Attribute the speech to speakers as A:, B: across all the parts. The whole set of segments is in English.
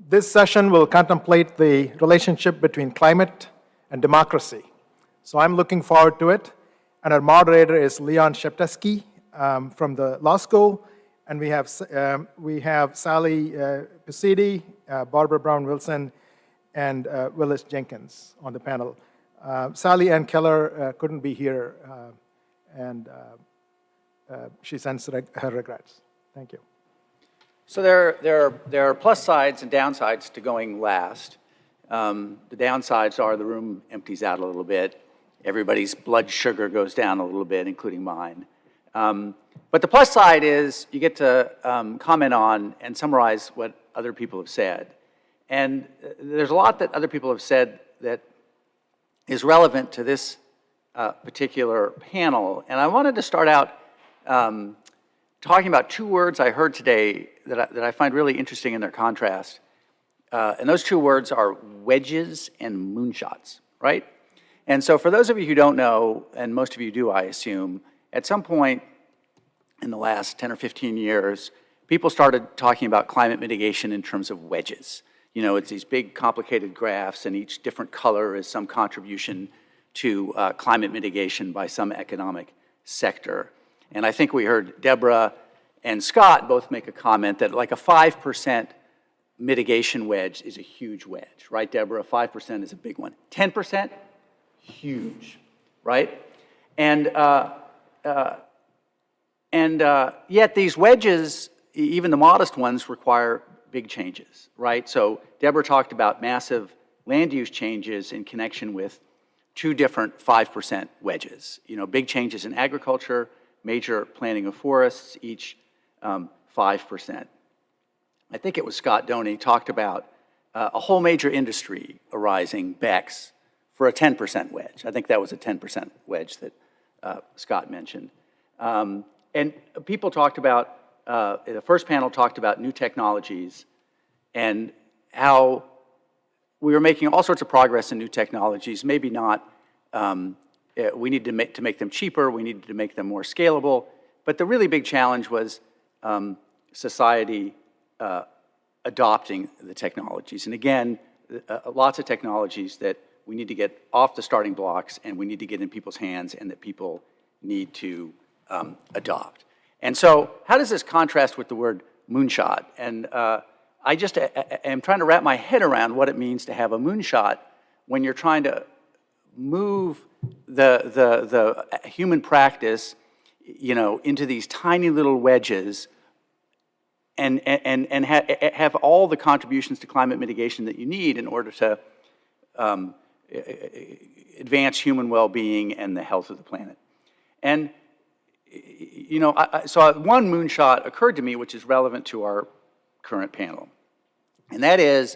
A: This session will contemplate the relationship between climate and democracy. So I'm looking forward to it. And our moderator is Szeptycki from the law school. And we have Sally Pusede, Barbara Brown-Wilson, and Willis Jenkins on the panel. Sally Ann Keller couldn't be here, and she sends her regrets. Thank you.
B: So there are plus sides and downsides to going last. The downsides are the room empties out a little bit. Everybody's blood sugar goes down a little bit, including mine. But the plus side is you get to comment on and summarize what other people have said. And there's a lot that other people have said that is relevant to this particular panel. And I wanted to start out talking about two words I heard today that I find really interesting in their contrast. And those two words are wedges and moonshots, right? And so for those of you who don't know, and most of you do, I assume, at some point in the last 10 or 15 years, people started talking about climate mitigation in terms of wedges. You know, it's these big complicated graphs, and each different color is some contribution to climate mitigation by some economic sector. And I think we heard Deborah and Scott both make a comment that like a 5% mitigation wedge is a huge wedge, right, Deborah? 5% is a big one. 10%, huge, right? And yet these wedges, even the modest ones, require big changes, right? So Deborah talked about massive land use changes in connection with two different 5% wedges. You know, big changes in agriculture, major planting of forests, each 5%. I think it was Scott Doney talked about a whole major industry arising, Bex, for a 10% wedge. I think that was a 10% wedge that Scott mentioned. And people talked about, the first panel talked about new technologies and how we were making all sorts of progress in new technologies, maybe not, we need to make them cheaper, we needed to make them more scalable, but the really big challenge was society adopting the technologies. And again, lots of technologies that we need to get off the starting blocks and we need to get in people's hands and that people need to adopt. And so how does this contrast with the word moonshot? And I just am trying to wrap my head around what it means to have a moonshot when you're trying to move the human practice, you know, into these tiny little wedges and have all the contributions to climate mitigation that you need in order to advance human well-being and the health of the planet. And you know, so one moonshot occurred to me, which is relevant to our current panel. And that is,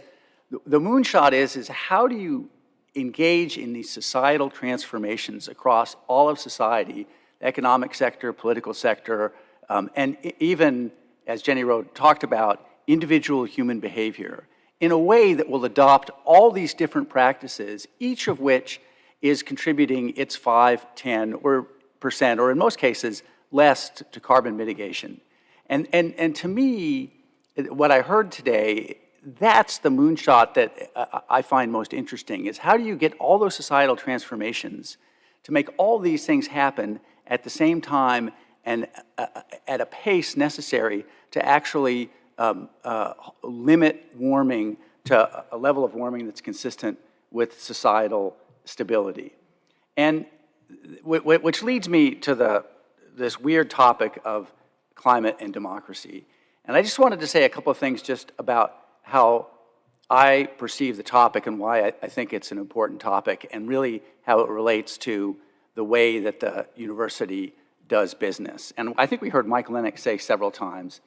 B: the moonshot is how do you engage in these societal transformations across all of society, the economic sector, political sector, and even, as Jenny Rowe talked about, individual human behavior, in a way that will adopt all these different practices, each of which is contributing its 5, 10, or %, or in most cases, less to carbon mitigation. And to me, what I heard today, that's the moonshot that I find most interesting, is how do you get all those societal transformations to make all these things happen at the same time and at a pace necessary to actually limit warming to a level of warming that's consistent with societal stability. And which leads me to this weird topic of climate and democracy. And I just wanted to say a couple of things just about how I perceive the topic and why I think it's an important topic, and really how it relates to the way that the university does business. And I think we heard Mike Lennox say several times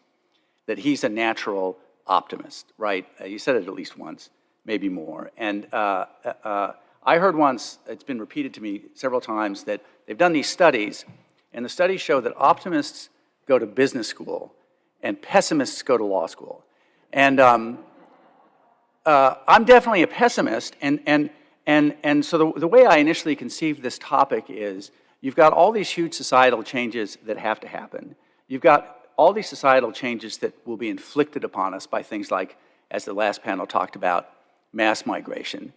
B: that he's a natural optimist, right? He said it at least once, maybe more. And I heard once, it's been repeated to me several times, that they've done these studies, and the studies show that optimists go to business school and pessimists go to law school. And I'm definitely a pessimist, and so the way I initially conceived this topic is, you've got all these huge societal changes that have to happen. You've got all these societal changes that will be inflicted upon us by things like as the last panel talked about, mass migration.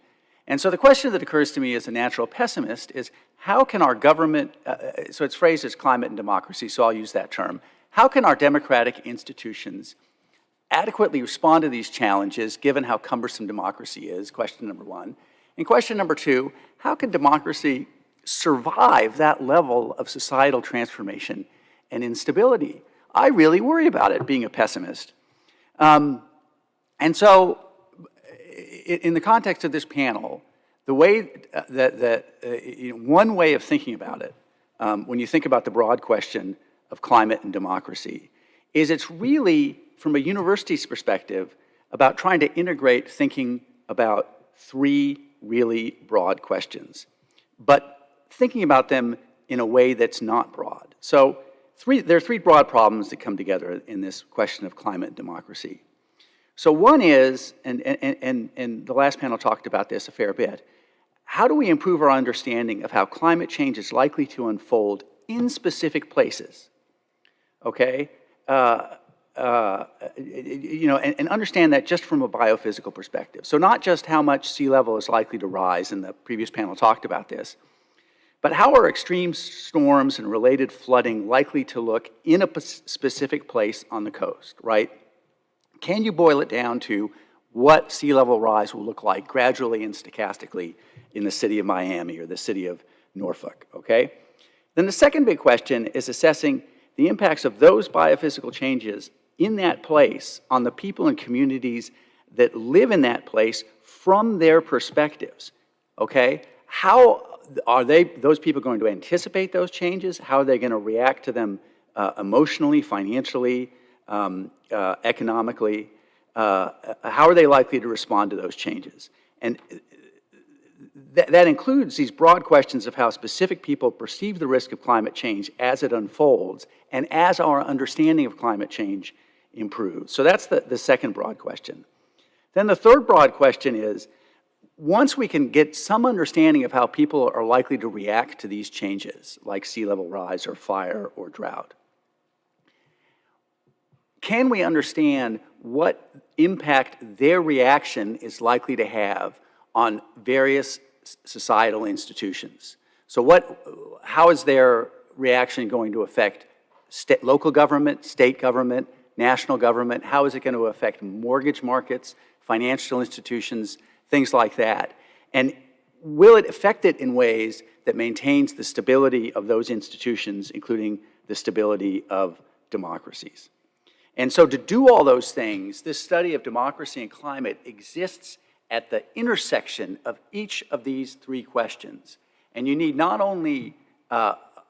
B: And so the question that occurs to me as a natural pessimist is, how can our government, so it's phrased as climate and democracy, so I'll use that term, how can our democratic institutions adequately respond to these challenges given how cumbersome democracy is, question number one. And question number two, how can democracy survive that level of societal transformation and instability? I really worry about it, being a pessimist. And so, in the context of this panel, the way one way of thinking about it, when you think about the broad question of climate and democracy, is it's really, from a university's perspective, about trying to integrate thinking about three really broad questions, but thinking about them in a way that's not broad. So there are three broad problems that come together in this question of climate and democracy. So one is, and the last panel talked about this a fair bit, how do we improve our understanding of how climate change is likely to unfold in specific places? Okay? And understand that just from a biophysical perspective. So not just how much sea level is likely to rise, and the previous panel talked about this, but how are extreme storms and related flooding likely to look in a specific place on the coast, right? Can you boil it down to what sea level rise will look like gradually and stochastically in the city of Miami or the city of Norfolk, okay? Then the second big question is assessing the impacts of those biophysical changes in that place on the people and communities that live in that place from their perspectives, okay? How are those people going to anticipate those changes? How are they going to react to them emotionally, financially, economically? How are they likely to respond to those changes? And that includes these broad questions of how specific people perceive the risk of climate change as it unfolds and as our understanding of climate change improves. So that's the second broad question. Then the third broad question is, once we can get some understanding of how people are likely to react to these changes, like sea level rise or fire or drought, can we understand what impact their reaction is likely to have on various societal institutions? So how is their reaction going to affect local government, state government, national government? How is it going to affect mortgage markets, financial institutions, things like that? And will it affect it in ways that maintains the stability of those institutions, including the stability of democracies? And so to do all those things, this study of democracy and climate exists at the intersection of each of these three questions. And you need not only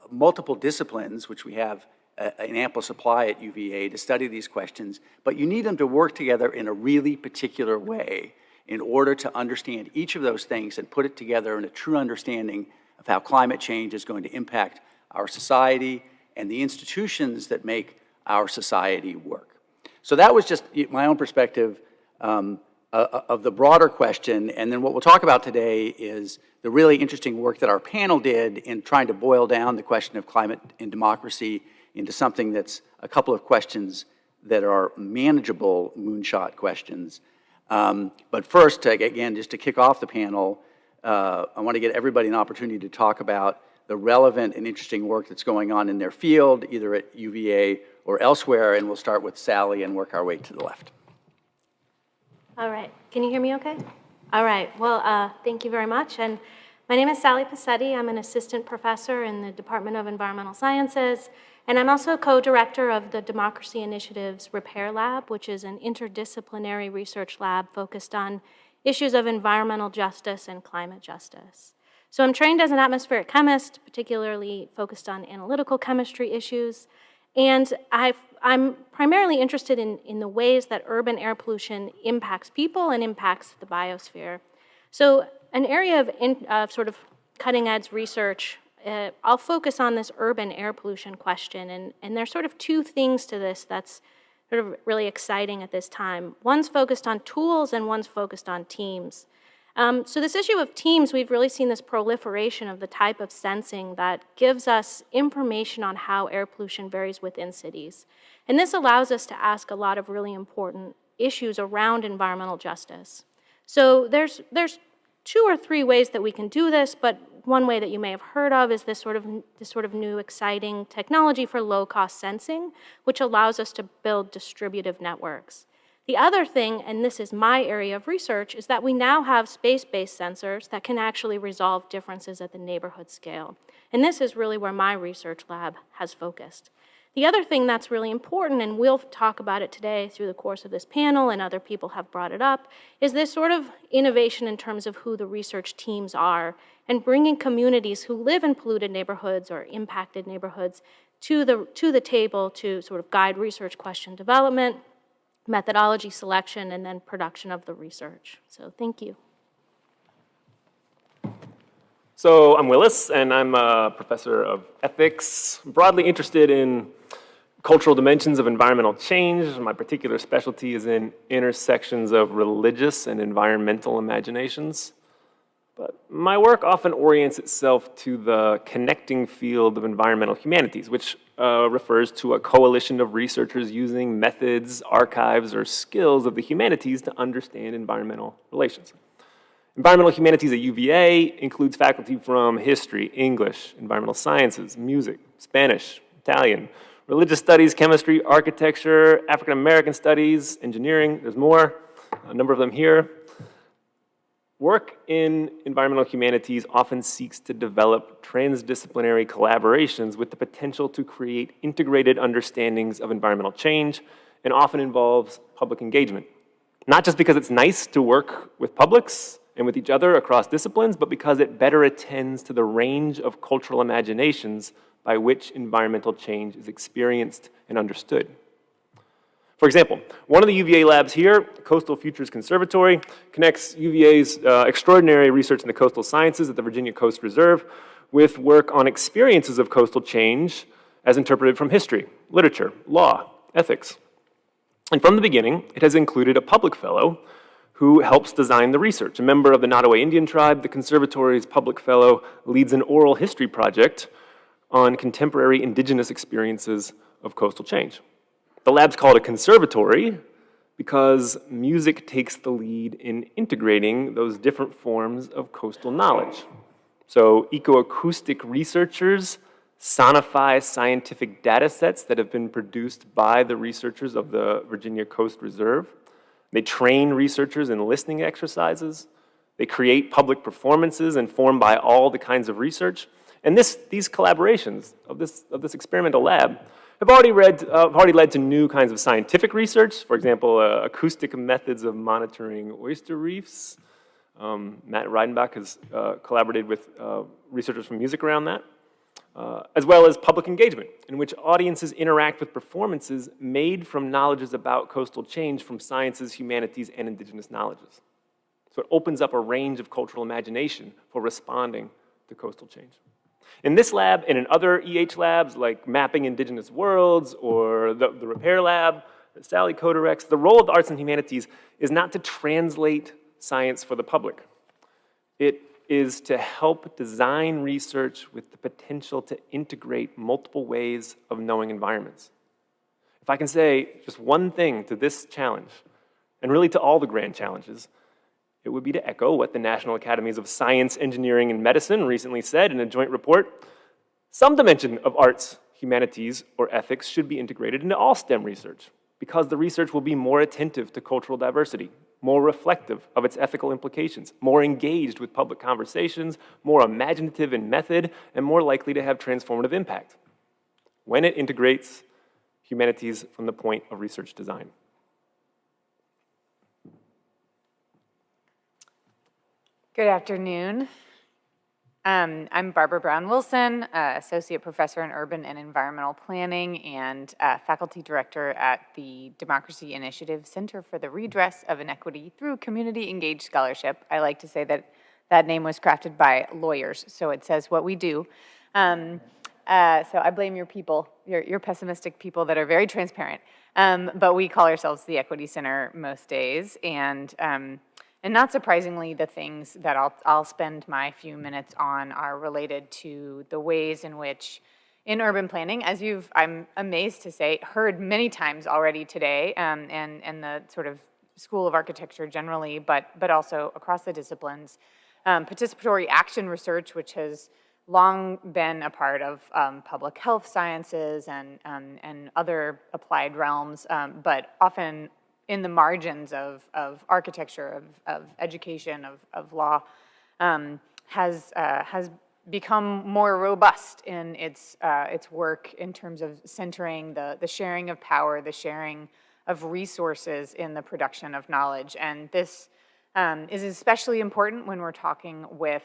B: multiple disciplines, which we have an ample supply at UVA to study these questions, but you need them to work together in a really particular way in order to understand each of those things and put it together in a true understanding of how climate change is going to impact our society and the institutions that make our society work. So that was just my own perspective of the broader question, and then what we'll talk about today is the really interesting work that our panel did in trying to boil down the question of climate and democracy into something that's a couple of questions that are manageable moonshot questions. But first, again, just to kick off the panel, I want to get everybody an opportunity to talk about the relevant and interesting work that's going on in their field, either at UVA or elsewhere, and we'll start with Sally and work our way to the left.
C: All right, can you hear me okay? All right, well, thank you very much. And my name is Sally Pasetti. I'm an assistant professor in the Department of Environmental Sciences, and I'm also co-director of the Democracy Initiative's Repair Lab, which is an interdisciplinary research lab focused on issues of environmental justice and climate justice. So I'm trained as an atmospheric chemist, particularly focused on analytical chemistry issues, and I'm primarily interested in the ways that urban air pollution impacts people and impacts the biosphere. So an area of sort of cutting-edge research, I'll focus on this urban air pollution question, and there's sort of two things to this that's sort of really exciting at this time. One's focused on tools and one's focused on teams. So this issue of teams, we've really seen this proliferation of the type of sensing that gives us information on how air pollution varies within cities. And this allows us to ask a lot of really important issues around environmental justice. So there's 2 or 3 ways that we can do this, but one way that you may have heard of is this sort of new exciting technology for low-cost sensing, which allows us to build distributive networks. The other thing, and this is my area of research, is that we now have space-based sensors that can actually resolve differences at the neighborhood scale. And this is really where my research lab has focused. The other thing that's really important, and we'll talk about it today through the course of this panel, and other people have brought it up, is this sort of innovation in terms of who the research teams are, and bringing communities who live in polluted neighborhoods or impacted neighborhoods to the table to sort of guide research question development, methodology selection, and then production of the research. So thank you.
D: So I'm Willis, and I'm a professor of ethics, broadly interested in cultural dimensions of environmental change. My particular specialty is in intersections of religious and environmental imaginations. But my work often orients itself to the connecting field of environmental humanities, which refers to a coalition of researchers using methods, archives, or skills of the humanities to understand environmental relations. Environmental humanities at UVA includes faculty from history, English, environmental sciences, music, Spanish, Italian, religious studies, chemistry, architecture, African American studies, engineering. There's more, a number of them here. Work in environmental humanities often seeks to develop transdisciplinary collaborations with the potential to create integrated understandings of environmental change, and often involves public engagement. Not just because it's nice to work with publics and with each other across disciplines, but because it better attends to the range of cultural imaginations by which environmental change is experienced and understood. For example, one of the UVA labs here, Coastal Futures Conservatory, connects UVA's extraordinary research in the coastal sciences at the Virginia Coast Reserve with work on experiences of coastal change as interpreted from history, literature, law, ethics. And from the beginning, it has included a public fellow who helps design the research. A member of the Nottoway Indian tribe, the conservatory's public fellow leads an oral history project on contemporary indigenous experiences of coastal change. The lab's called a conservatory because music takes the lead in integrating those different forms of coastal knowledge. So ecoacoustic researchers sonify scientific data sets that have been produced by the researchers of the Virginia Coast Reserve. They train researchers in listening exercises. They create public performances informed by all the kinds of research. And these collaborations of this experimental lab have already led to new kinds of scientific research. For example, acoustic methods of monitoring oyster reefs. Matt Reidenbach has collaborated with researchers from music around that, as well as public engagement, in which audiences interact with performances made from knowledges about coastal change from sciences, humanities, and indigenous knowledges. So it opens up a range of cultural imagination for responding to coastal change. In this lab and in other EH labs like Mapping Indigenous Worlds or the Repair Lab, Sally Coderex, the role of the arts and humanities is not to translate science for the public. It is to help design research with the potential to integrate multiple ways of knowing environments. If I can say just one thing to this challenge, and really to all the grand challenges, it would be to echo what the National Academies of Science, Engineering, and Medicine recently said in a joint report. Some dimension of arts, humanities, or ethics should be integrated into all STEM research because the research will be more attentive to cultural diversity, more reflective of its ethical implications, more engaged with public conversations, more imaginative in method, and more likely to have transformative impact when it integrates humanities from the point of research design.
E: Good afternoon. I'm Barbara Brown-Wilson, Associate Professor in Urban and Environmental Planning and Faculty Director at the Democracy Initiative Center for the Redress of Inequity through Community Engaged Scholarship. I like to say that that name was crafted by lawyers, so it says what we do. So I blame your people, your pessimistic people that are very transparent, but we call ourselves the Equity Center most days, and not surprisingly, the things that I'll spend my few minutes on are related to the ways in which, in urban planning, as I'm amazed to say, heard many times already today, and the sort of School of Architecture generally, but also across the disciplines. Participatory action research, which has long been a part of public health sciences and other applied realms, but often in the margins of architecture, of education, of law, has become more robust in its work in terms of centering the sharing of power, the sharing of resources in the production of knowledge. And this is especially important when we're talking with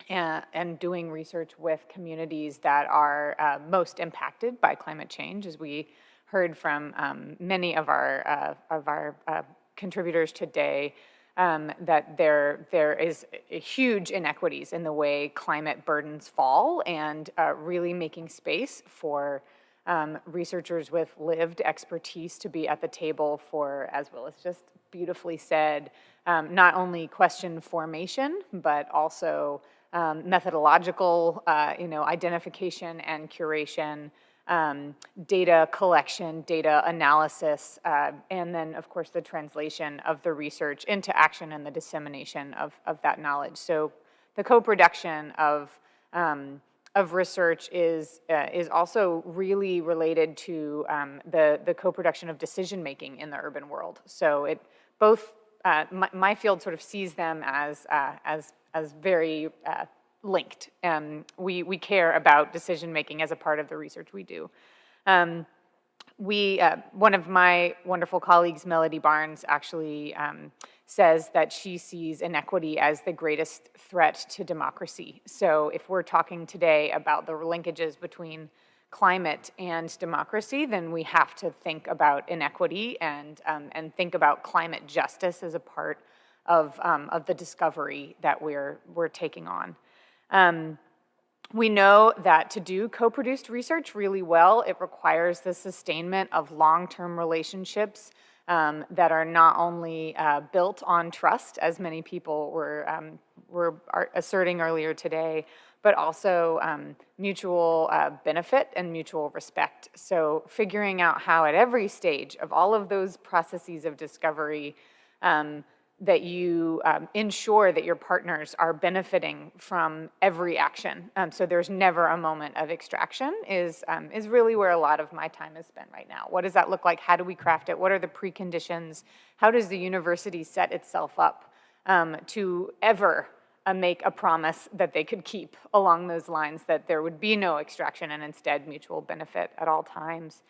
E: and doing research with communities that are most impacted by climate change, as we heard from many of our contributors today, that there is huge inequities in the way climate burdens fall, and really making space for researchers with lived expertise to be at the table for, as Willis just beautifully said, not only question formation, but also methodological, identification and curation, data collection, data analysis, and then, of course, the translation of the research into action and the dissemination of that knowledge. So the co-production of research is also really related to the co-production of decision-making in the urban world. So it both, my field sort of sees them as very linked. We care about decision-making as a part of the research we do. One of my wonderful colleagues, Melody Barnes, actually says that she sees inequity as the greatest threat to democracy. So if we're talking today about the linkages between climate and democracy, then we have to think about inequity and think about climate justice as a part of the discovery that we're taking on. We know that to do co-produced research really well, it requires the sustainment of long-term relationships that are not only built on trust, as many people were asserting earlier today, but also mutual benefit and mutual respect. So figuring out how at every stage of all of those processes of discovery that you ensure that your partners are benefiting from every action. So there's never a moment of extraction is really where a lot of my time is spent right now. What does that look like? How do we craft it? What are the preconditions? How does the university set itself up to ever make a promise that they could keep along those lines, that there would be no extraction and instead mutual benefit at all times?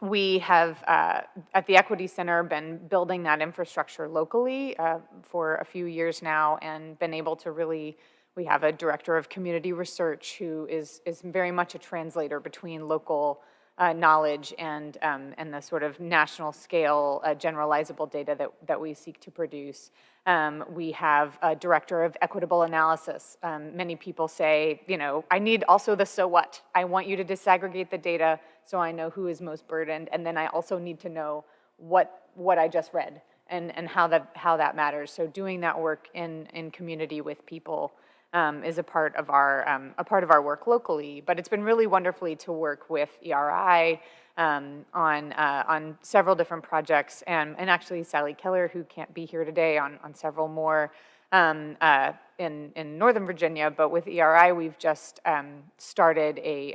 E: We have, at the Equity Center, been building that infrastructure locally for a few years now, and been able to really, we have a director of community research who is very much a translator between local knowledge and the sort of national scale generalizable data that we seek to produce. We have a director of equitable analysis. Many people say, I need also the so what. I want you to disaggregate the data so I know who is most burdened, and then I also need to know what I just read and how that matters. So doing that work in community with people is a part of our work locally. But it's been really wonderfully to work with ERI on several different projects, and actually Sally Keller, who can't be here today, on several more in Northern Virginia. But with ERI, we've just started a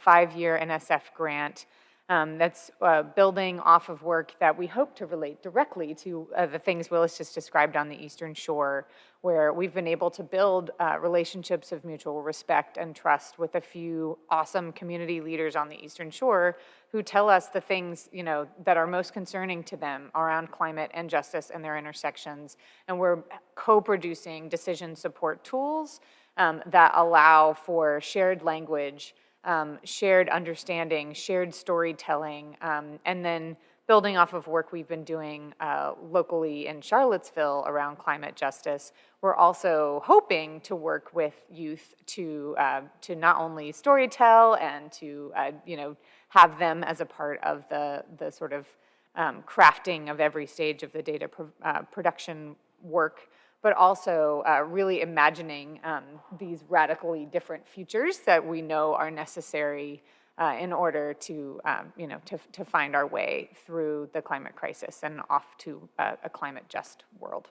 E: 5-year NSF grant that's building off of work that we hope to relate directly to the things Willis just described on the Eastern Shore, where we've been able to build relationships of mutual respect and trust with a few awesome community leaders on the Eastern Shore who tell us the things, that are most concerning to them around climate and justice and their intersections. And we're co-producing decision support tools that allow for shared language, shared understanding, shared storytelling, and then building off of work we've been doing locally in Charlottesville around climate justice. We're also hoping to work with youth to not only storytell and to have them as a part of the sort of crafting of every stage of the data production work, but also really imagining these radically different futures that we know are necessary in order to, to find our way through the climate crisis and off to a climate just world.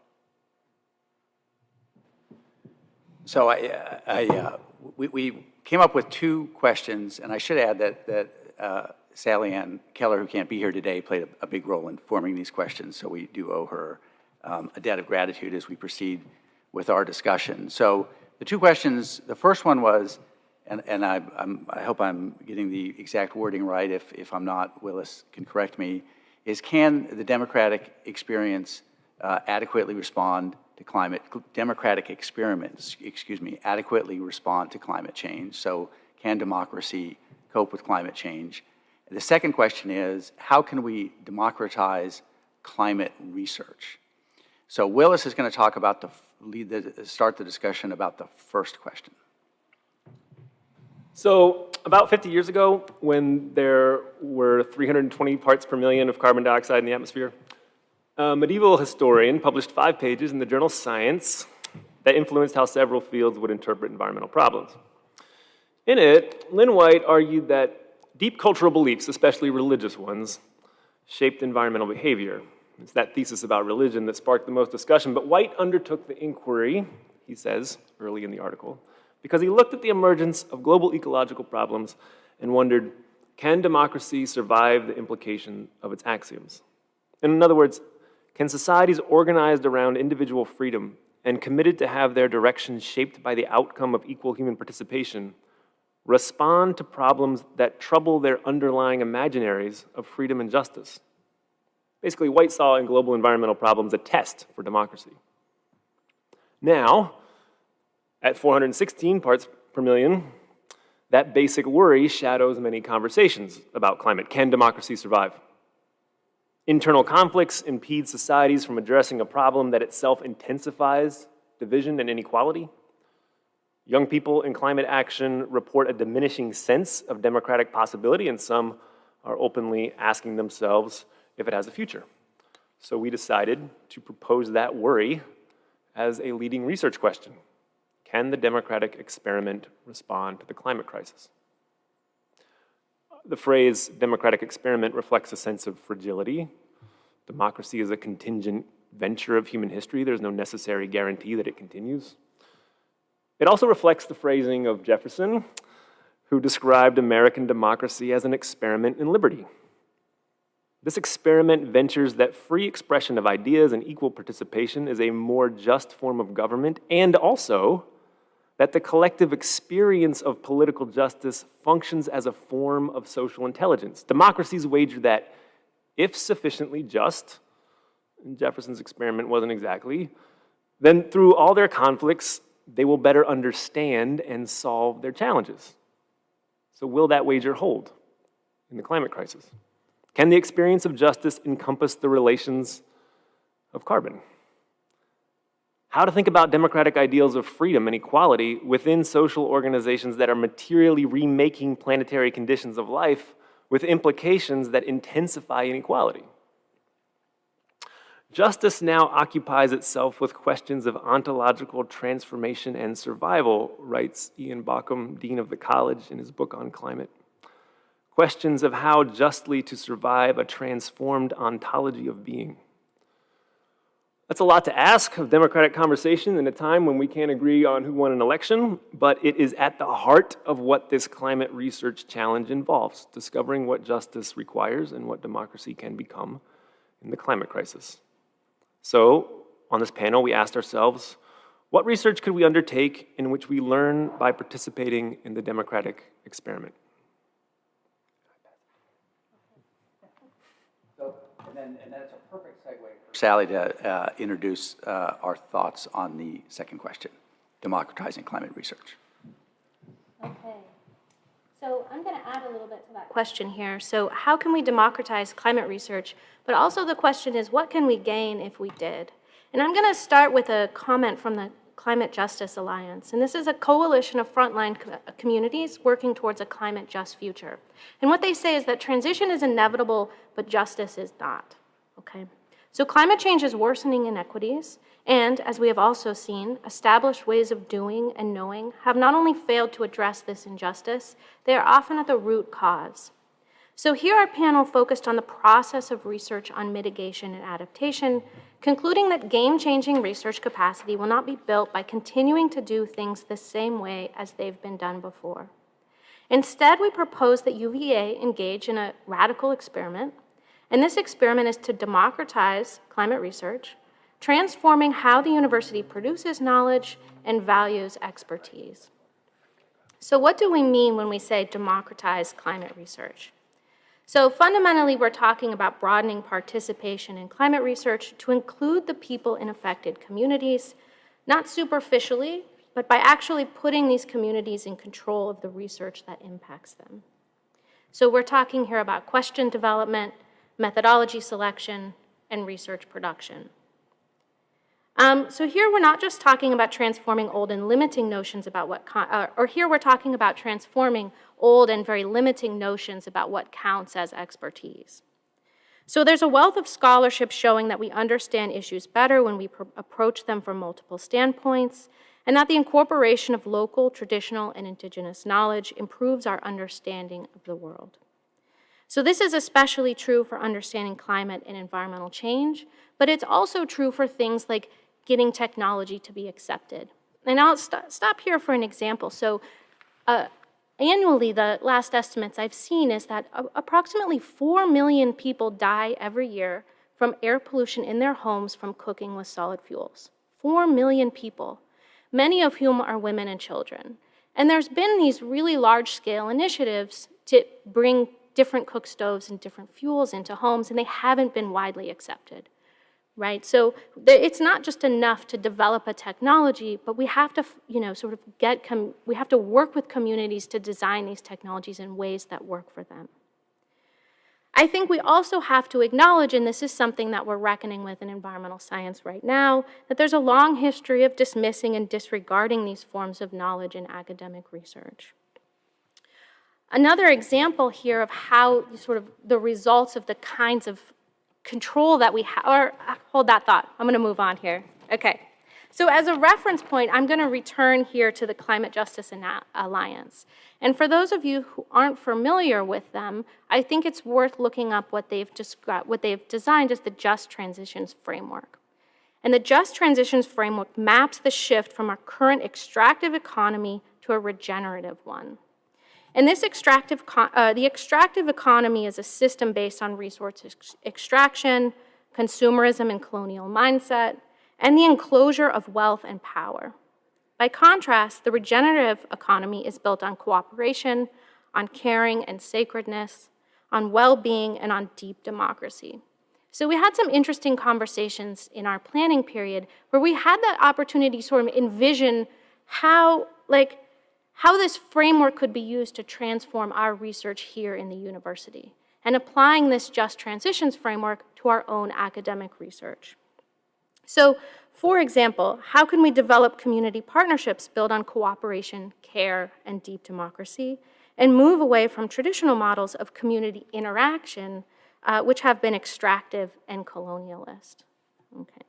B: So we came up with 2 questions, and I should add that Sally Ann Keller, who can't be here today, played a big role in forming these questions, so we do owe her a debt of gratitude as we proceed with our discussion. So the 2 questions, the first one was, and I hope I'm getting the exact wording right. If I'm not, Willis can correct me, is can the democratic experience adequately respond to democratic experiments, adequately respond to climate change? So can democracy cope with climate change? The second question is, how can we democratize climate research? So Willis is going to talk about start the discussion about the first question.
D: So about 50 years ago, when there were 320 parts per million of carbon dioxide in the atmosphere, a medieval historian published 5 pages in the journal Science that influenced how several fields would interpret environmental problems. In it, Lynn White argued that deep cultural beliefs, especially religious ones, shaped environmental behavior. It's that thesis about religion that sparked the most discussion, but White undertook the inquiry, he says early in the article, because he looked at the emergence of global ecological problems and wondered, can democracy survive the implication of its axioms? In other words, can societies organized around individual freedom and committed to have their direction shaped by the outcome of equal human participation respond to problems that trouble their underlying imaginaries of freedom and justice? Basically, White saw in global environmental problems a test for democracy. Now, at 416 parts per million, that basic worry shadows many conversations about climate. Can democracy survive? Internal conflicts impede societies from addressing a problem that itself intensifies division and inequality. Young people in climate action report a diminishing sense of democratic possibility, and some are openly asking themselves if it has a future. So we decided to propose that worry as a leading research question. Can the democratic experiment respond to the climate crisis? The phrase democratic experiment reflects a sense of fragility. Democracy is a contingent venture of human history. There's no necessary guarantee that it continues. It also reflects the phrasing of Jefferson, who described American democracy as an experiment in liberty. This experiment ventures that free expression of ideas and equal participation is a more just form of government, and also that the collective experience of political justice functions as a form of social intelligence. Democracies wager that if sufficiently just, and Jefferson's experiment wasn't exactly, then through all their conflicts, they will better understand and solve their challenges. So will that wager hold in the climate crisis? Can the experience of justice encompass the relations of carbon? How to think about democratic ideals of freedom and equality within social organizations that are materially remaking planetary conditions of life with implications that intensify inequality. Justice now occupies itself with questions of ontological transformation and survival, writes Ian Bauckham, Dean of the College, in his book on climate. Questions of how justly to survive a transformed ontology of being. That's a lot to ask of democratic conversation in a time when we can't agree on who won an election, but it is at the heart of what this climate research challenge involves, discovering what justice requires and what democracy can become in the climate crisis. So, on this panel, we asked ourselves, what research could we undertake in which we learn by participating in the democratic experiment?
B: And that's a perfect segue for Sally to introduce our thoughts on the second question, democratizing climate research.
C: Okay. So I'm going to add a little bit to that question here. So how can we democratize climate research? But also the question is, what can we gain if we did? And I'm going to start with a comment from the Climate Justice Alliance. And this is a coalition of frontline communities working towards a climate just future. And what they say is that transition is inevitable, but justice is not. Okay? So climate change is worsening inequities, and as we have also seen, established ways of doing and knowing have not only failed to address this injustice, they are often at the root cause. So here our panel focused on the process of research on mitigation and adaptation, concluding that game-changing research capacity will not be built by continuing to do things the same way as they've been done before. Instead, we propose that UVA engage in a radical experiment, and this experiment is to democratize climate research, transforming how the university produces knowledge and values expertise. So what do we mean when we say democratize climate research? So fundamentally, we're talking about broadening participation in climate research to include the people in affected communities, not superficially, but by actually putting these communities in control of the research that impacts them. So we're talking here about question development, methodology selection, and research production. So here we're not just talking about transforming old and limiting notions about what, here we're talking about transforming old and very limiting notions about what counts as expertise. So there's a wealth of scholarship showing that we understand issues better when we approach them from multiple standpoints, and that the incorporation of local, traditional, and indigenous knowledge improves our understanding of the world. So this is especially true for understanding climate and environmental change, but it's also true for things like getting technology to be accepted. And I'll stop here for an example. So annually, the last estimates I've seen is that approximately 4 million people die every year from air pollution in their homes from cooking with solid fuels. 4 million people, many of whom are women and children. And there's been these really large-scale initiatives to bring different cook stoves and different fuels into homes, and they haven't been widely accepted. Right, so it's not just enough to develop a technology, but we have to, sort of we have to work with communities to design these technologies in ways that work for them. I think we also have to acknowledge, and this is something that we're reckoning with in environmental science right now, that there's a long history of dismissing and disregarding these forms of knowledge in academic research. Another example here of how sort of the results of the kinds of control that we have, or hold that thought, I'm gonna move on here. Okay, so as a reference point, I'm gonna return here to the Climate Justice Alliance. And for those of you who aren't familiar with them, I think it's worth looking up what they've designed as the Just Transitions Framework. And the Just Transitions Framework maps the shift from our current extractive economy to a regenerative one. And this the extractive economy is a system based on resource extraction, consumerism and colonial mindset, and the enclosure of wealth and power. By contrast, the regenerative economy is built on cooperation, on caring and sacredness, on well-being, and on deep democracy. So we had some interesting conversations in our planning period where we had that opportunity to sort of envision how this framework could be used to transform our research here in the university, and applying this Just Transitions framework to our own academic research. So, for example, how can we develop community partnerships built on cooperation, care, and deep democracy, and move away from traditional models of community interaction, which have been extractive and colonialist? Okay.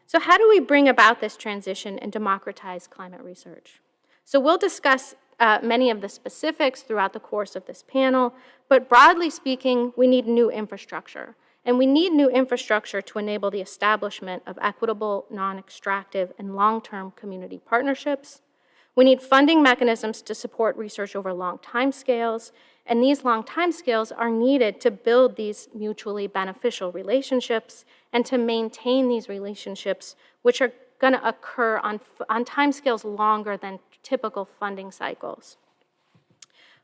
C: So how do we bring about this transition and democratize climate research? So we'll discuss many of the specifics throughout the course of this panel, but broadly speaking, we need new infrastructure. And we need new infrastructure to enable the establishment of equitable, non-extractive, and long-term community partnerships. We need funding mechanisms to support research over long timescales, and these long timescales are needed to build these mutually beneficial relationships and to maintain these relationships, which are going to occur on timescales longer than typical funding cycles.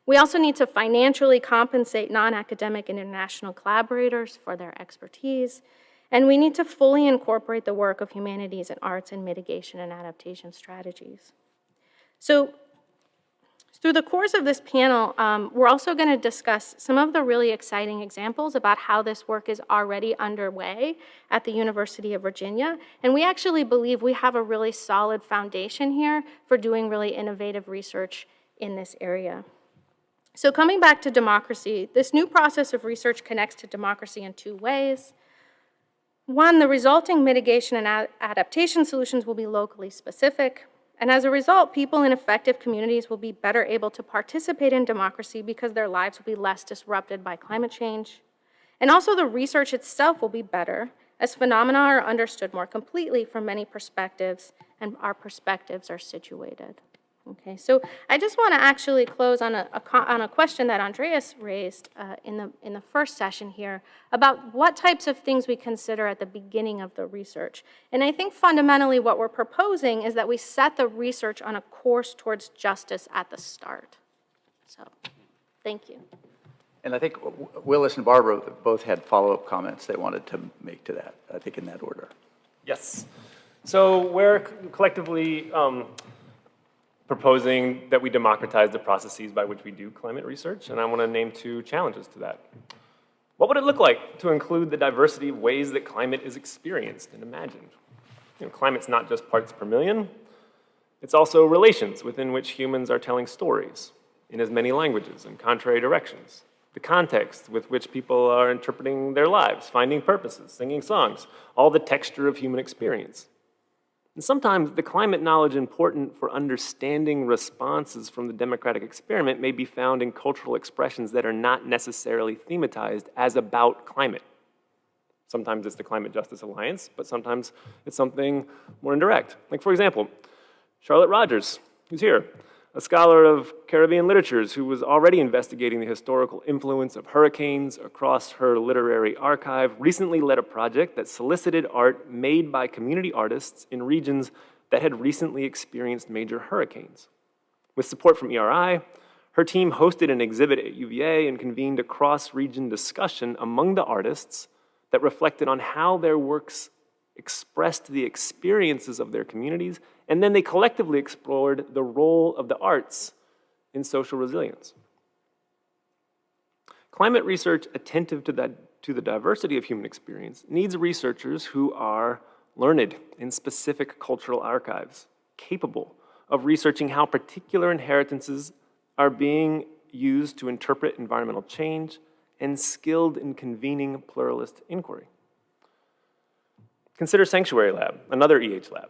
C: We also need to financially compensate non-academic and international collaborators for their expertise, and we need to fully incorporate the work of humanities and arts in mitigation and adaptation strategies. So, through the course of this panel, we're also going to discuss some of the really exciting examples about how this work is already underway at the University of Virginia. And we actually believe we have a really solid foundation here for doing really innovative research in this area. So coming back to democracy, this new process of research connects to democracy in two ways. One, the resulting mitigation and adaptation solutions will be locally specific. And as a result, people in effective communities will be better able to participate in democracy because their lives will be less disrupted by climate change. And also the research itself will be better as phenomena are understood more completely from many perspectives and our perspectives are situated. Okay, so I just want to actually close on a question that Andreas raised in the first session here about what types of things we consider at the beginning of the research. And I think fundamentally what we're proposing is that we set the research on a course towards justice at the start. So, thank you.
B: And I think Willis and Barbara both had follow-up comments they wanted to make to that, I think in that order.
D: Yes. So we're collectively proposing that we democratize the processes by which we do climate research, and I want to name 2 challenges to that. What would it look like to include the diversity of ways that climate is experienced and imagined? Climate's not just parts per million, it's also relations within which humans are telling stories in as many languages and contrary directions, the context with which people are interpreting their lives, finding purposes, singing songs, all the texture of human experience. And sometimes the climate knowledge important for understanding responses from the democratic experiment may be found in cultural expressions that are not necessarily thematized as about climate. Sometimes it's the Climate Justice Alliance, but sometimes it's something more indirect. Like, for example, Charlotte Rogers, who's here, a scholar of Caribbean literatures who was already investigating the historical influence of hurricanes across her literary archive, recently led a project that solicited art made by community artists in regions that had recently experienced major hurricanes. With support from ERI, her team hosted an exhibit at UVA and convened a cross-region discussion among the artists that reflected on how their works expressed the experiences of their communities, and then they collectively explored the role of the arts in social resilience. Climate research attentive to the diversity of human experience needs researchers who are learned in specific cultural archives, capable of researching how particular inheritances are being used to interpret environmental change, and skilled in convening pluralist inquiry. Consider Sanctuary Lab, another EH lab,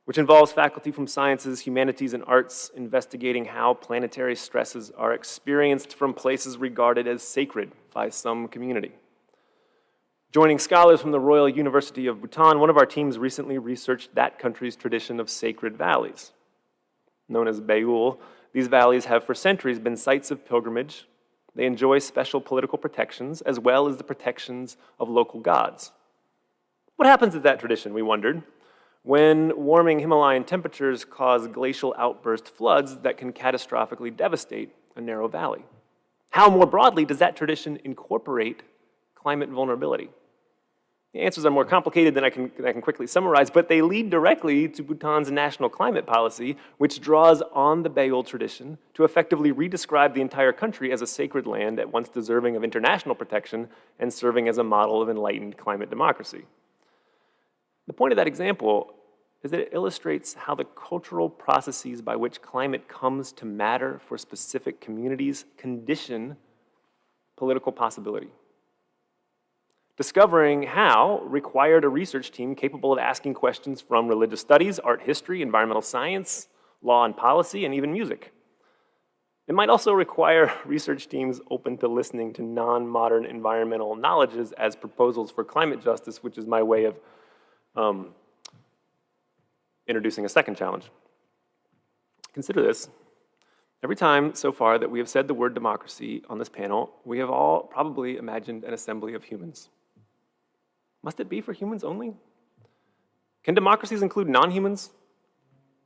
D: which involves faculty from sciences, humanities, and arts investigating how planetary stresses are experienced from places regarded as sacred by some community. Joining scholars from the Royal University of Bhutan, one of our teams recently researched that country's tradition of sacred valleys. Known as Beul, these valleys have for centuries been sites of pilgrimage. They enjoy special political protections as well as the protections of local gods. What happens to that tradition, we wondered, when warming Himalayan temperatures cause glacial outburst floods that can catastrophically devastate a narrow valley? How more broadly does that tradition incorporate climate vulnerability? The answers are more complicated than I can quickly summarize, but they lead directly to Bhutan's national climate policy, which draws on the Beul tradition to effectively redescribe the entire country as a sacred land at once deserving of international protection and serving as a model of enlightened climate democracy. The point of that example is that it illustrates how the cultural processes by which climate comes to matter for specific communities condition political possibility. Discovering how required a research team capable of asking questions from religious studies, art history, environmental science, law and policy, and even music. It might also require research teams open to listening to non-modern environmental knowledges as proposals for climate justice, which is my way of introducing a second challenge. Consider this. Every time so far that we have said the word democracy on this panel, we have all probably imagined an assembly of humans. Must it be for humans only? Can democracies include non-humans?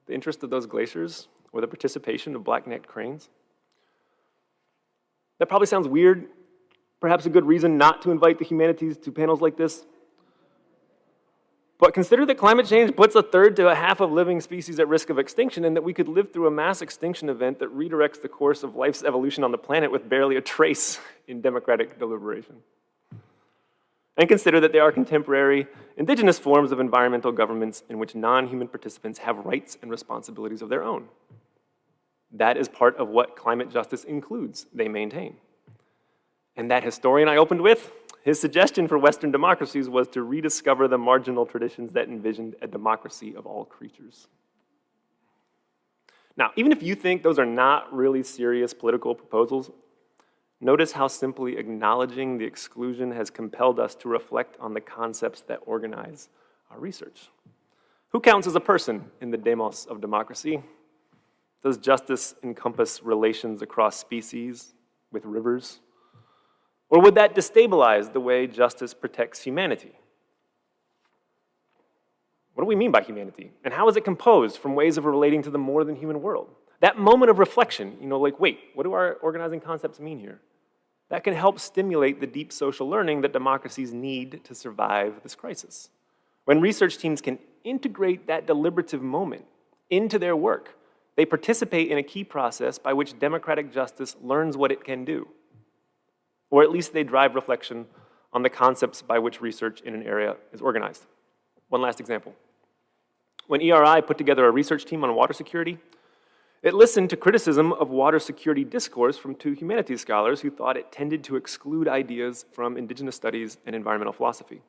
D: The interest of those glaciers or the participation of black-necked cranes? That probably sounds weird, perhaps a good reason not to invite the humanities to panels like this. But consider that climate change puts a third to a half of living species at risk of extinction, and that we could live through a mass extinction event that redirects the course of life's evolution on the planet with barely a trace in democratic deliberation. And consider that there are contemporary indigenous forms of environmental governments in which non-human participants have rights and responsibilities of their own. That is part of what climate justice includes, they maintain. And that historian I opened with His suggestion for Western democracies was to rediscover the marginal traditions that envisioned a democracy of all creatures. Now, even if you think those are not really serious political proposals, notice how simply acknowledging the exclusion has compelled us to reflect on the concepts that organize our research. Who counts as a person in the demos of democracy? Does justice encompass relations across species with rivers? Or would that destabilize the way justice protects humanity? What do we mean by humanity? And how is it composed from ways of relating to the more than human world? That moment of reflection, like, wait, what do our organizing concepts mean here? That can help stimulate the deep social learning that democracies need to survive this crisis. When research teams can integrate that deliberative moment into their work, they participate in a key process by which democratic justice learns what it can do. Or at least they drive reflection on the concepts by which research in an area is organized. One last example. When ERI put together a research team on water security, it listened to criticism of water security discourse from 2 humanities scholars who thought it tended to exclude ideas from indigenous studies and environmental philosophy.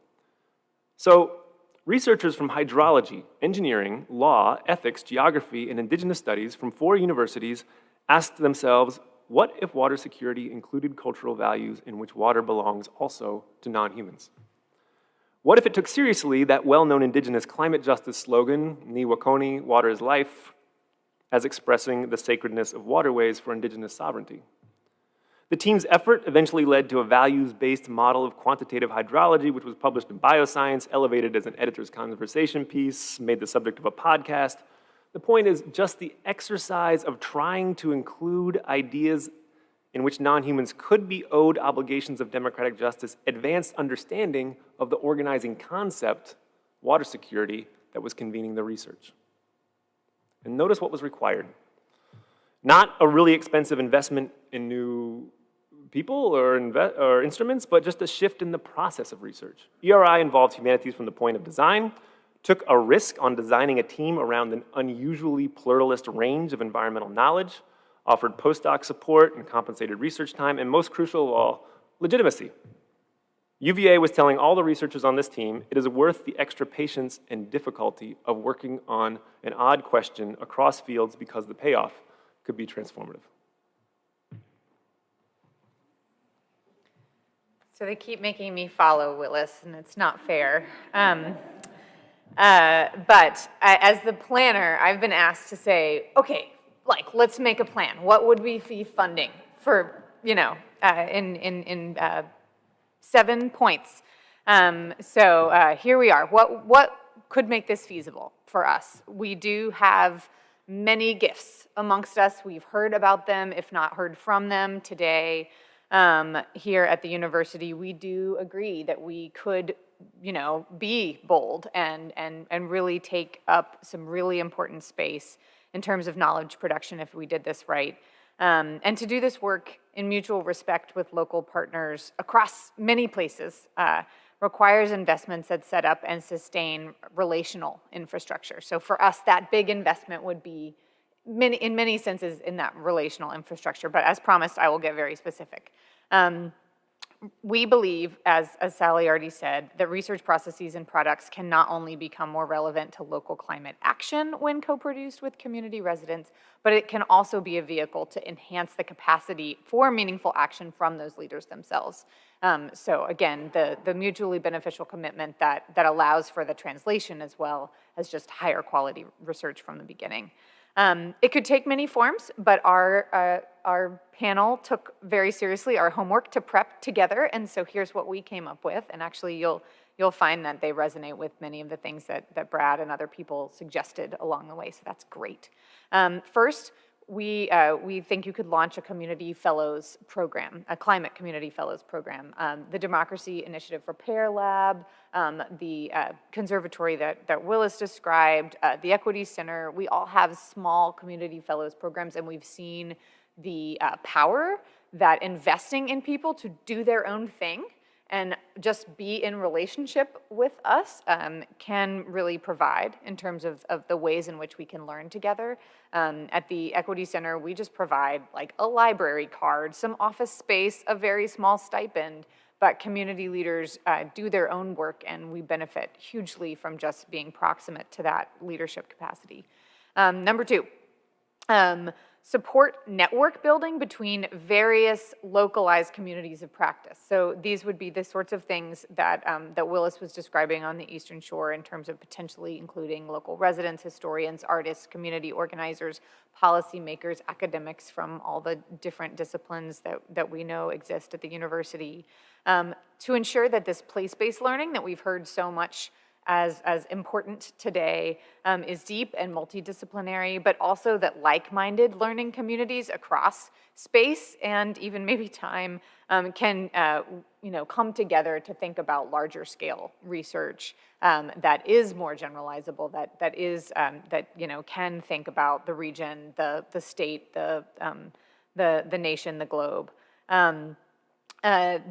D: So, researchers from hydrology, engineering, law, ethics, geography, and indigenous studies from 4 universities asked themselves, what if water security included cultural values in which water belongs also to non-humans? What if it took seriously that well-known indigenous climate justice slogan, Ni Wakoni, water is life, as expressing the sacredness of waterways for indigenous sovereignty? The team's effort eventually led to a values-based model of quantitative hydrology, which was published in Bioscience, elevated as an editor's conversation piece, made the subject of a podcast. The point is just the exercise of trying to include ideas in which non-humans could be owed obligations of democratic justice, advanced understanding of the organizing concept, water security, that was convening the research. And notice what was required. Not a really expensive investment in new people or instruments, but just a shift in the process of research. ERI involved humanities from the point of design, took a risk on designing a team around an unusually pluralist range of environmental knowledge, offered postdoc support and compensated research time, and most crucial of all, legitimacy. UVA was telling all the researchers on this team it is worth the extra patience and difficulty of working on an odd question across fields because the payoff could be transformative.
E: So they keep making me follow, Willis, and it's not fair. But as the planner, I've been asked to say, okay, let's make a plan. What would we be funding for, in 7 points? So here we are. What could make this feasible for us? We do have many gifts amongst us. We've heard about them, if not heard from them today here at the university. We do agree that we could be bold and really take up some really important space in terms of knowledge production if we did this right. And to do this work in mutual respect with local partners across many places requires investments that set up and sustain relational infrastructure. So for us, that big investment would be in many senses in that relational infrastructure. But as promised, I will get very specific. We believe, as Sally already said, that research processes and products can not only become more relevant to local climate action when co-produced with community residents, but it can also be a vehicle to enhance the capacity for meaningful action from those leaders themselves. So again, the mutually beneficial commitment that allows for the translation as well as just higher quality research from the beginning. It could take many forms, but our panel took very seriously our homework to prep together, and so here's what we came up with, and actually you'll find that they resonate with many of the things that Brad and other people suggested along the way, so that's great. First, we think you could launch a community fellows program, a climate community fellows program. The Democracy Initiative Repair Lab, the conservatory that Willis described, the Equity Center, we all have small community fellows programs, and we've seen the power that investing in people to do their own thing and just be in relationship with us can really provide in terms of the ways in which we can learn together. At the Equity Center, we just provide like a library card, some office space, a very small stipend, but community leaders do their own work, and we benefit hugely from just being proximate to that leadership capacity. Number two, support network building between various localized communities of practice. So these would be the sorts of things that, that Willis was describing on the Eastern Shore in terms of potentially including local residents, historians, artists, community organizers, policymakers, academics from all the different disciplines that we know exist at the university, to ensure that this place-based learning that we've heard so much as important today is deep and multidisciplinary, but also that like-minded learning communities across space and even maybe time can come together to think about larger scale research that is more generalizable, that can think about the region, the state, the nation, the globe.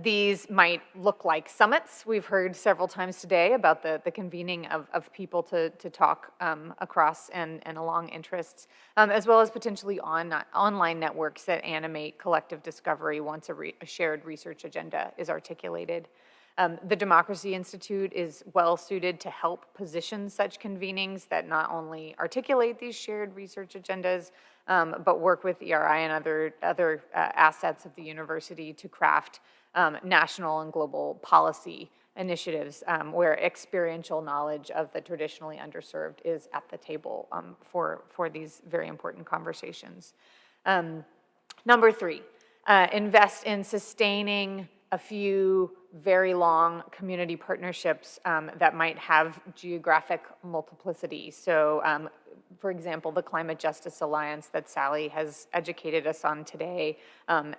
E: These might look like summits. We've heard several times today about the convening of people to talk across and along interests, as well as potentially online networks that animate collective discovery once a shared research agenda is articulated. The Democracy Institute is well suited to help position such convenings that not only articulate these shared research agendas, but work with ERI and other assets of the university to craft national and global policy initiatives where experiential knowledge of the traditionally underserved is at the table for these very important conversations. Number three, invest in sustaining a few very long community partnerships that might have geographic multiplicity. So, for example, the Climate Justice Alliance that Sally has educated us on today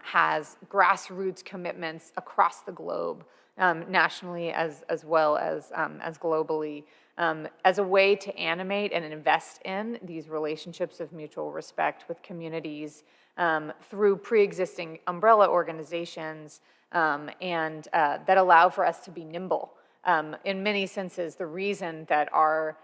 E: has grassroots commitments across the globe, nationally as well as globally, as a way to animate and invest in these relationships of mutual respect with communities through pre-existing umbrella organizations and that allow for us to be nimble. In many senses, the reason that our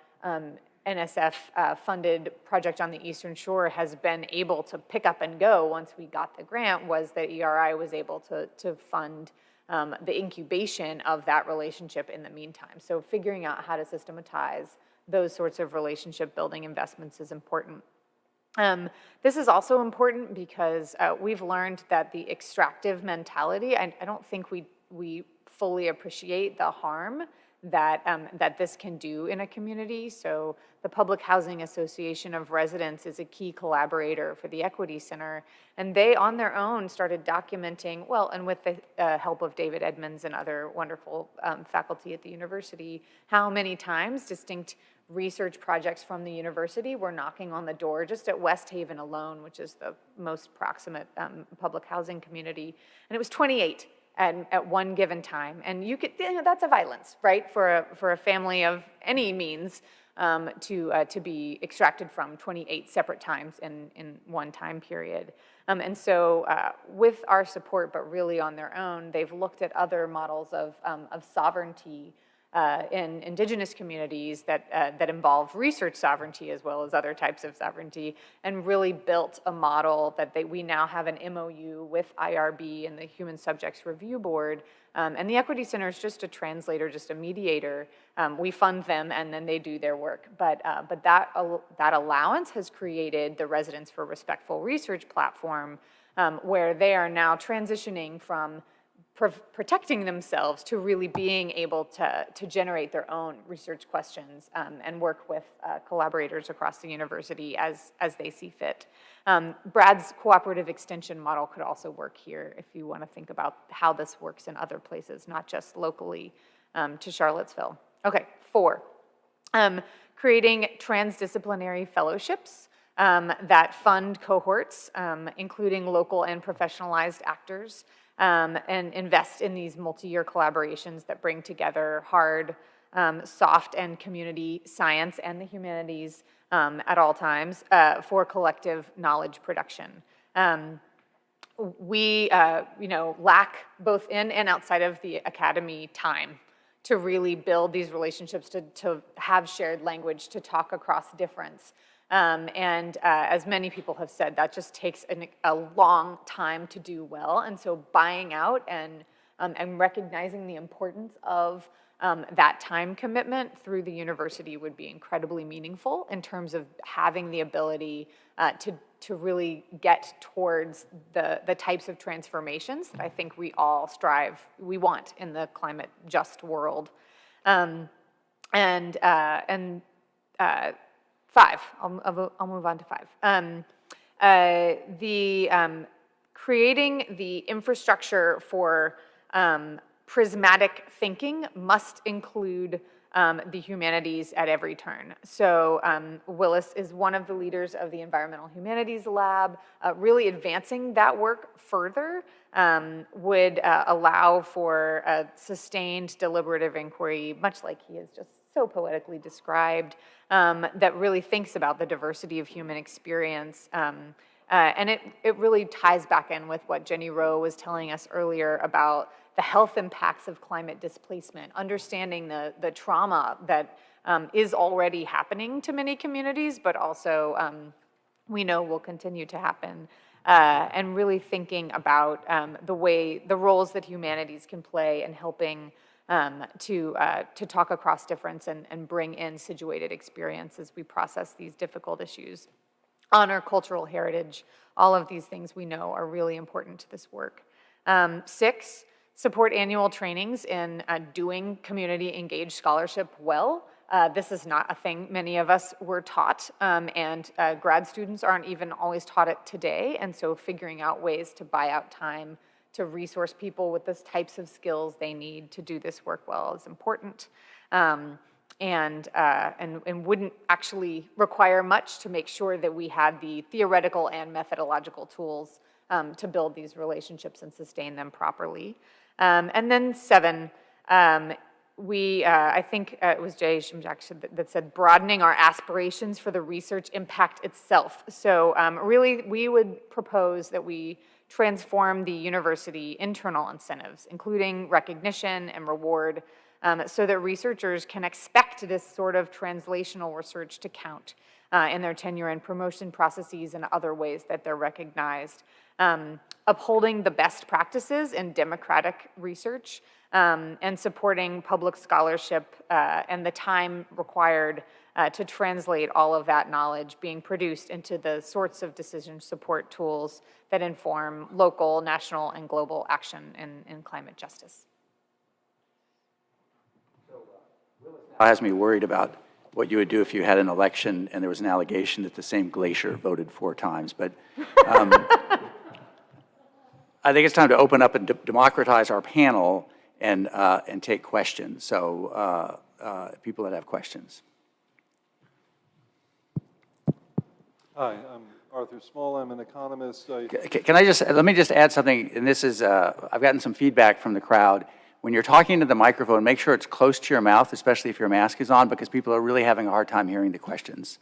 E: NSF-funded project on the Eastern Shore has been able to pick up and go once we got the grant was that ERI was able to fund the incubation of that relationship in the meantime. So figuring out how to systematize those sorts of relationship building investments is important. This is also important because we've learned that the extractive mentality, I don't think we fully appreciate the harm that this can do in a community. So the Public Housing Association of Residents is a key collaborator for the Equity Center, and they on their own started documenting, well, and with the help of David Edmonds and other wonderful faculty at the university, how many times distinct research projects from the university were knocking on the door just at West Haven alone, which is the most proximate public housing community, and it was 28 at one given time. And you could, that's a violence, right, for a family of any means to be extracted from 28 separate times in one time period. And so with our support, but really on their own, they've looked at other models of sovereignty in indigenous communities that involve research sovereignty as well as other types of sovereignty, and really built a model that we now have an MOU with IRB and the Human Subjects Review Board, and the Equity Center is just a translator, just a mediator. We fund them and then they do their work, but that allowance has created the Residents for Respectful Research platform, where they are now transitioning from protecting themselves to really being able to generate their own research questions and work with collaborators across the university as they see fit. Brad's cooperative extension model could also work here if you want to think about how this works in other places, not just locally to Charlottesville. Okay, 4, creating transdisciplinary fellowships that fund cohorts, including local and professionalized actors, and invest in these multi-year collaborations that bring together hard, soft, and community science and the humanities at all times for collective knowledge production. We lack both in and outside of the academy time to really build these relationships, to have shared language, to talk across difference. And as many people have said, that just takes a long time to do well. And so buying out and and recognizing the importance of that time commitment through the university would be incredibly meaningful in terms of having the ability to really get towards the types of transformations that I think we all we want in the climate just world. And 5, I'll move on to 5. Creating the infrastructure for prismatic thinking must include the humanities at every turn. So Willis is one of the leaders of the Environmental Humanities Lab. Really advancing that work further would allow for a sustained deliberative inquiry, much like he has just so poetically described, that really thinks about the diversity of human experience. And it really ties back in with what Jenny Rowe was telling us earlier about the health impacts of climate displacement, understanding the trauma that is already happening to many communities, but also we know will continue to happen, and really thinking about the roles that humanities can play in helping to talk across difference and bring in situated experience as we process these difficult issues. Honor cultural heritage, all of these things we know are really important to this work. 6, support annual trainings in doing community engaged scholarship well. This is not a thing many of us were taught, and grad students aren't even always taught it today, and so figuring out ways to buy out time to resource people with the types of skills they need to do this work well is important. And wouldn't actually require much to make sure that we had the theoretical and methodological tools to build these relationships and sustain them properly. And then 7, I think it was Jay Shimjak that said broadening our aspirations for the research impact itself. So really, we would propose that we transform the university internal incentives, including recognition and reward, so that researchers can expect this sort of translational research to count in their tenure and promotion processes and other ways that they're recognized. Upholding the best practices in democratic research and supporting public scholarship and the time required to translate all of that knowledge being produced into the sorts of decision support tools that inform local, national, and global action in climate justice.
B: It has me worried about what you would do if you had an election and there was an allegation that the same glacier voted 4 times. But I think it's time to open up and democratize our panel and take questions. So people that have questions.
F: Hi, I'm Arthur Small. I'm an economist.
B: Let me just add something, and this is, I've gotten some feedback from the crowd. When you're talking to the microphone, make sure it's close to your mouth, especially if your mask is on, because people are really having a hard time hearing the questions.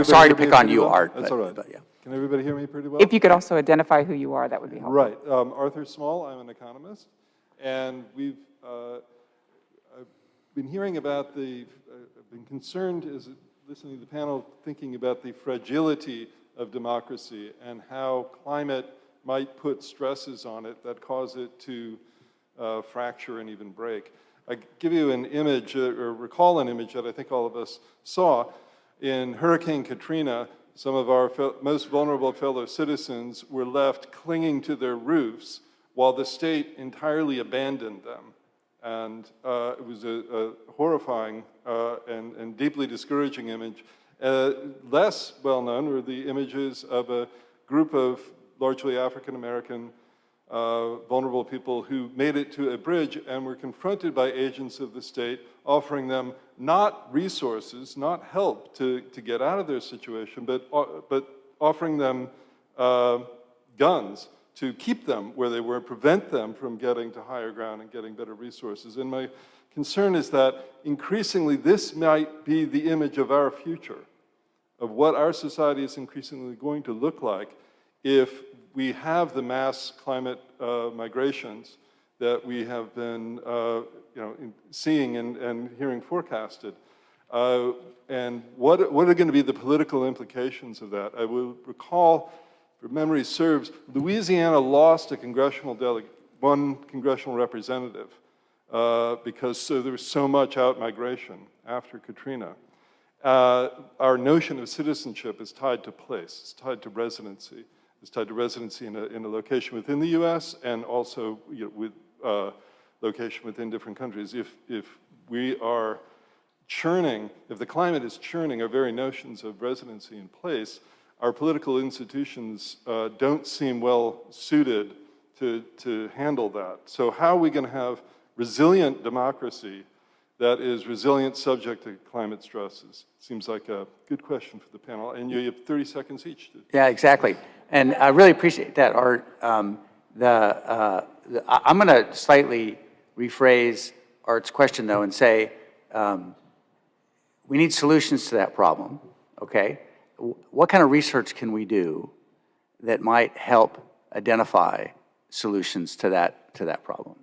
B: Sorry to pick on you, Art.
F: That's all right.
B: But yeah.
F: Can everybody hear me pretty well?
G: If you could also identify who you are, that would be helpful.
F: Right. Arthur Small, I'm an economist. And I've been hearing about I've been concerned as listening to the panel, thinking about the fragility of democracy and how climate might put stresses on it that cause it to fracture and even break. I give you an image, or recall an image that I think all of us saw. In Hurricane Katrina, some of our most vulnerable fellow citizens were left clinging to their roofs while the state entirely abandoned them. And it was a horrifying and deeply discouraging image. Less well known were the images of a group of largely African-American vulnerable people who made it to a bridge and were confronted by agents of the state offering them not resources, not help to get out of their situation, but offering them guns to keep them where they were, prevent them from getting to higher ground and getting better resources. And my concern is that increasingly this might be the image of our future, of what our society is increasingly going to look like if we have the mass climate migrations that we have been seeing and hearing forecasted. And what are going to be the political implications of that? I will recall, if memory serves, Louisiana lost a congressional delegate, one congressional representative because there was so much out-migration after Katrina. Our notion of citizenship is tied to place, it's tied to residency. It's tied to residency in a location within the US and also with location within different countries. If we are churning, if the climate is churning our very notions of residency in place, our political institutions don't seem well suited to handle that. So how are we going to have resilient democracy that is resilient subject to climate stresses? Seems like a good question for the panel. And you have 30 seconds each.
B: Yeah, exactly. And I really appreciate that, Art. I'm going to slightly rephrase Art's question, though, and say we need solutions to that problem, okay? What kind of research can we do that might help identify solutions to that problem?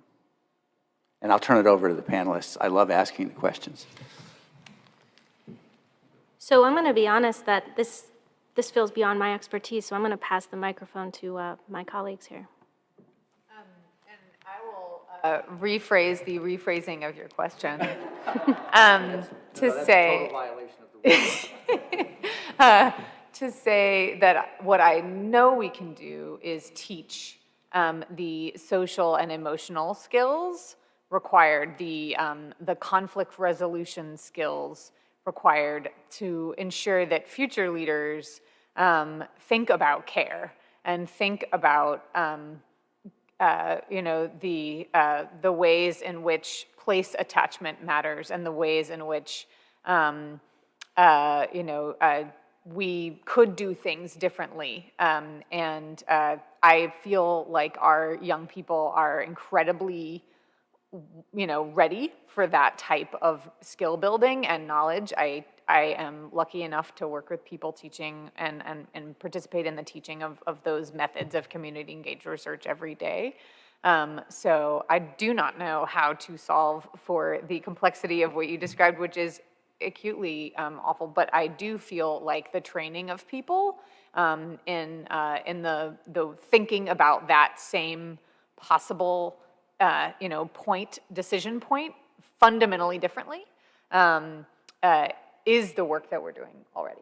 B: And I'll turn it over to the panelists. I love asking the questions.
C: So I'm going to be honest that this feels beyond my expertise, so I'm going to pass the microphone to my colleagues here.
E: And I will rephrase the rephrasing of your question to say that what I know we can do is teach the social and emotional skills required, the conflict resolution skills required to ensure that future leaders think about care and think about the ways in which place attachment matters and the ways in which we could do things differently. And I feel like our young people are incredibly ready for that type of skill building and knowledge. I am lucky enough to work with people teaching and participate in the teaching of those methods of community engaged research every day. So I do not know how to solve for the complexity of what you described, which is acutely awful, but I do feel like the training of people in the thinking about that same possible decision point fundamentally differently is the work that we're doing already.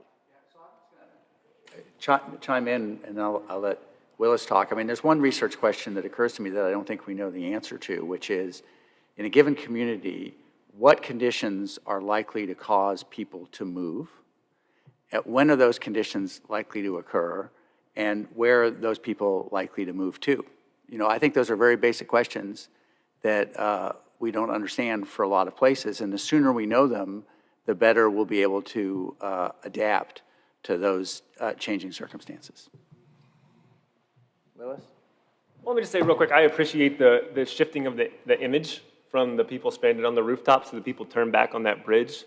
B: Chime in, and I'll let Willis talk. I mean, there's one research question that occurs to me that I don't think we know the answer to, which is, in a given community, what conditions are likely to cause people to move? When are those conditions likely to occur? And where are those people likely to move to? I think those are very basic questions that we don't understand for a lot of places. And the sooner we know them, the better we'll be able to adapt to those changing circumstances. Willis?
D: Well, let me just say real quick, I appreciate the shifting of the image from the people stranded on the rooftops to the people turned back on that bridge,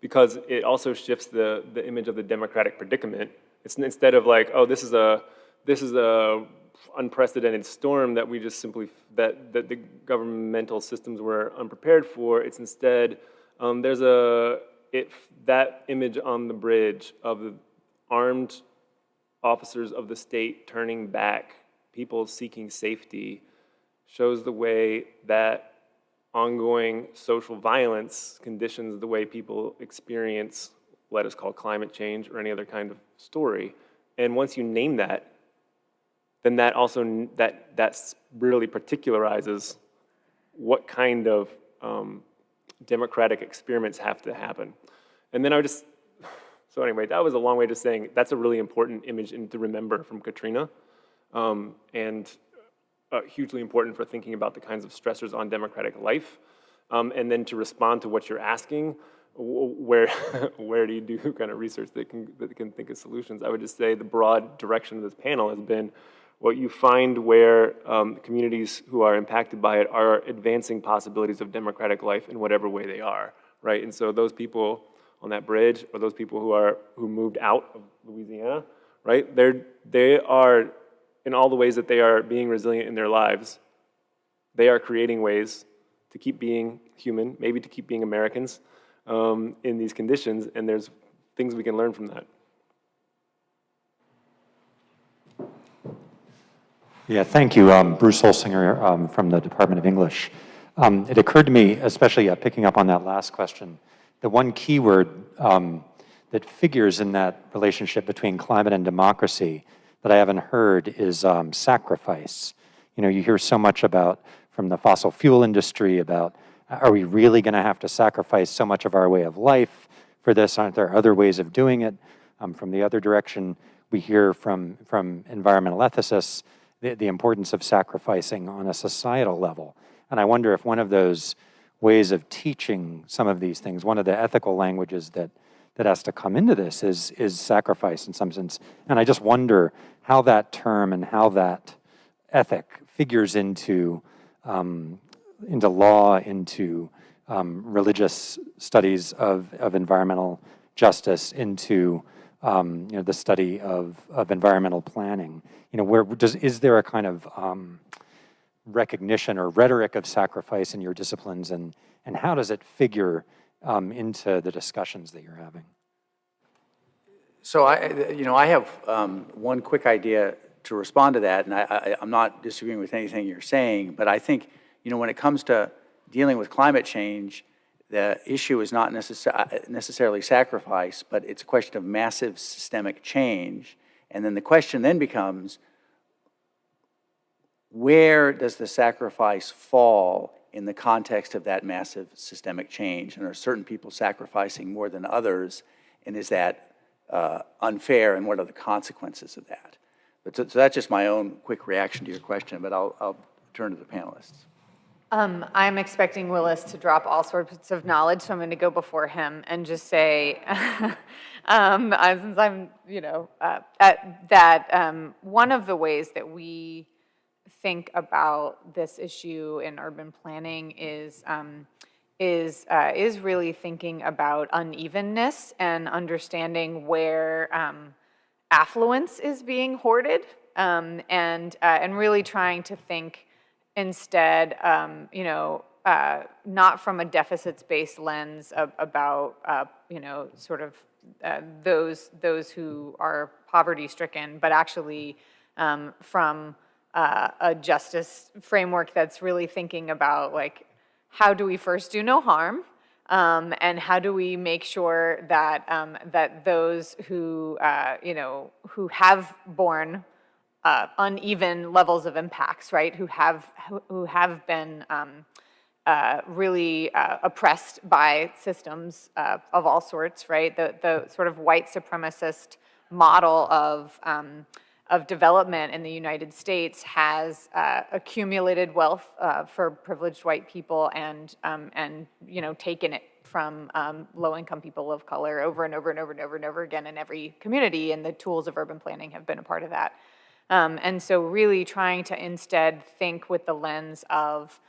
D: because it also shifts the image of the democratic predicament. It's instead of like, oh, this is a unprecedented storm that we just simply, that the governmental systems were unprepared for. It's instead, there's that image on the bridge of the armed officers of the state turning back, people seeking safety, shows the way that ongoing social violence conditions the way people experience, let us call climate change or any other kind of story. And once you name that, then that also, that really particularizes what kind of democratic experiments have to happen. And then so anyway, that was a long way to saying that's a really important image to remember from Katrina, and hugely important for thinking about the kinds of stressors on democratic life. And then to respond to what you're asking, where do you do kind of research that can think of solutions? I would just say the broad direction of this panel has been what you find where communities who are impacted by it are advancing possibilities of democratic life in whatever way they are, right? And so those people on that bridge, or those people who moved out of Louisiana, right? They are, in all the ways that they are being resilient in their lives, they are creating ways to keep being human, maybe to keep being Americans in these conditions, and there's things we can learn from that.
H: Yeah, thank you. Bruce Holsinger from the Department of English. It occurred to me, especially picking up on that last question, the one keyword that figures in that relationship between climate and democracy that I haven't heard is sacrifice. You know, you hear so much about, from the fossil fuel industry, about are we really going to have to sacrifice so much of our way of life for this? Aren't there other ways of doing it? From the other direction, we hear from environmental ethicists the importance of sacrificing on a societal level. And I wonder if one of those ways of teaching some of these things, one of the ethical languages that has to come into this is sacrifice in some sense. And I just wonder how that term and how that ethic figures into law, into religious studies of environmental justice, into the study of environmental planning. You know, is there a kind of recognition or rhetoric of sacrifice in your disciplines, and how does it figure into the discussions that you're having?
B: So I have one quick idea to respond to that, and I'm not disagreeing with anything you're saying, but I think, when it comes to dealing with climate change, the issue is not necessarily sacrifice, but it's a question of massive systemic change. And then the question then becomes, where does the sacrifice fall in the context of that massive systemic change? And are certain people sacrificing more than others? And is that unfair? And what are the consequences of that? But so that's just my own quick reaction to your question, but I'll turn to the panelists.
E: I'm expecting Willis to drop all sorts of knowledge, so I'm going to go before him and just say, since I'm, that one of the ways that we think about this issue in urban planning is really thinking about unevenness and understanding where affluence is being hoarded, and really trying to think instead, not from a deficits-based lens about, sort of those who are poverty-stricken, but actually from a justice framework that's really thinking about, like, how do we first do no harm, and how do we make sure that that those who who have borne uneven levels of impacts, right? Who have been really oppressed by systems of all sorts, right? The sort of white supremacist model of development in the United States has accumulated wealth for privileged white people and taken it from low-income people of color over and over and over and over and over again in every community, and the tools of urban planning have been a part of that. And so really trying to instead think with the lens of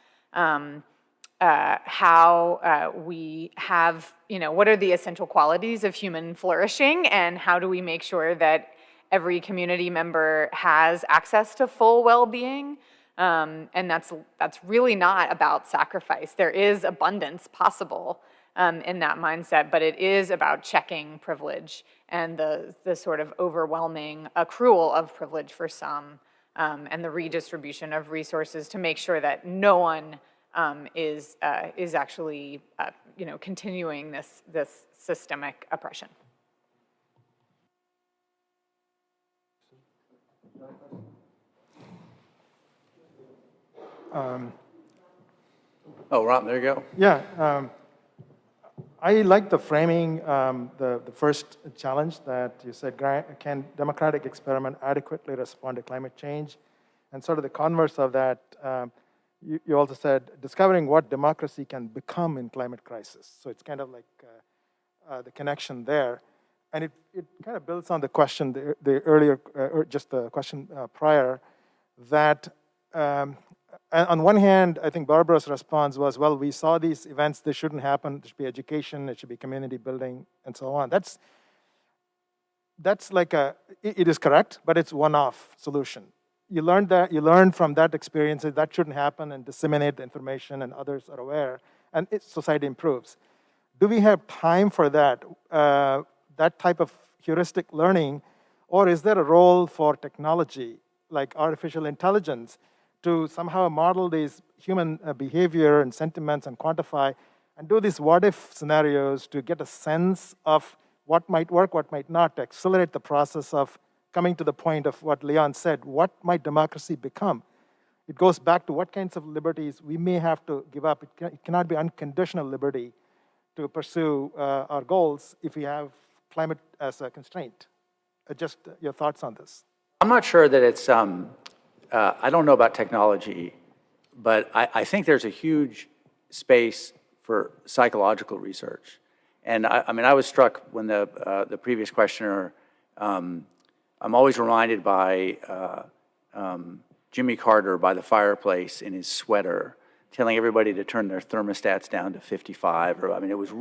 E: how we have, what are the essential qualities of human flourishing, and how do we make sure that every community member has access to full well-being? And that's really not about sacrifice. There is abundance possible in that mindset, but it is about checking privilege and the sort of overwhelming accrual of privilege for some, and the redistribution of resources to make sure that no one is actually continuing this systemic oppression.
B: Rob, there you go.
A: Yeah. I like the framing, the first challenge that you said, can democratic experiment adequately respond to climate change? And sort of the converse of that, you also said, discovering what democracy can become in climate crisis. So it's kind of like the connection there. And it kind of builds on the question, the earlier, or just the question prior, that on one hand, I think Barbara's response was, well, we saw these events, they shouldn't happen, there should be education, it should be community building, and so on. That's like it is correct, but it's one-off solution. You learn from that experience that shouldn't happen, and disseminate the information, and others are aware, and society improves. Do we have time for that, that type of heuristic learning, or is there a role for technology? like artificial intelligence to somehow model these human behavior and sentiments and quantify and do these what-if scenarios to get a sense of what might work, what might not, to accelerate the process of coming to the point of what Leon said, what might democracy become? It goes back to what kinds of liberties we may have to give up. It cannot be unconditional liberty to pursue our goals if we have climate as a constraint. Just your thoughts on this.
B: I'm not sure that it's, I don't know about technology, but I think there's a huge space for psychological research. And I mean, I was struck when the previous questioner, I'm always reminded by Jimmy Carter by the fireplace in his sweater, telling everybody to turn their thermostats down to 55, or I mean, it was, I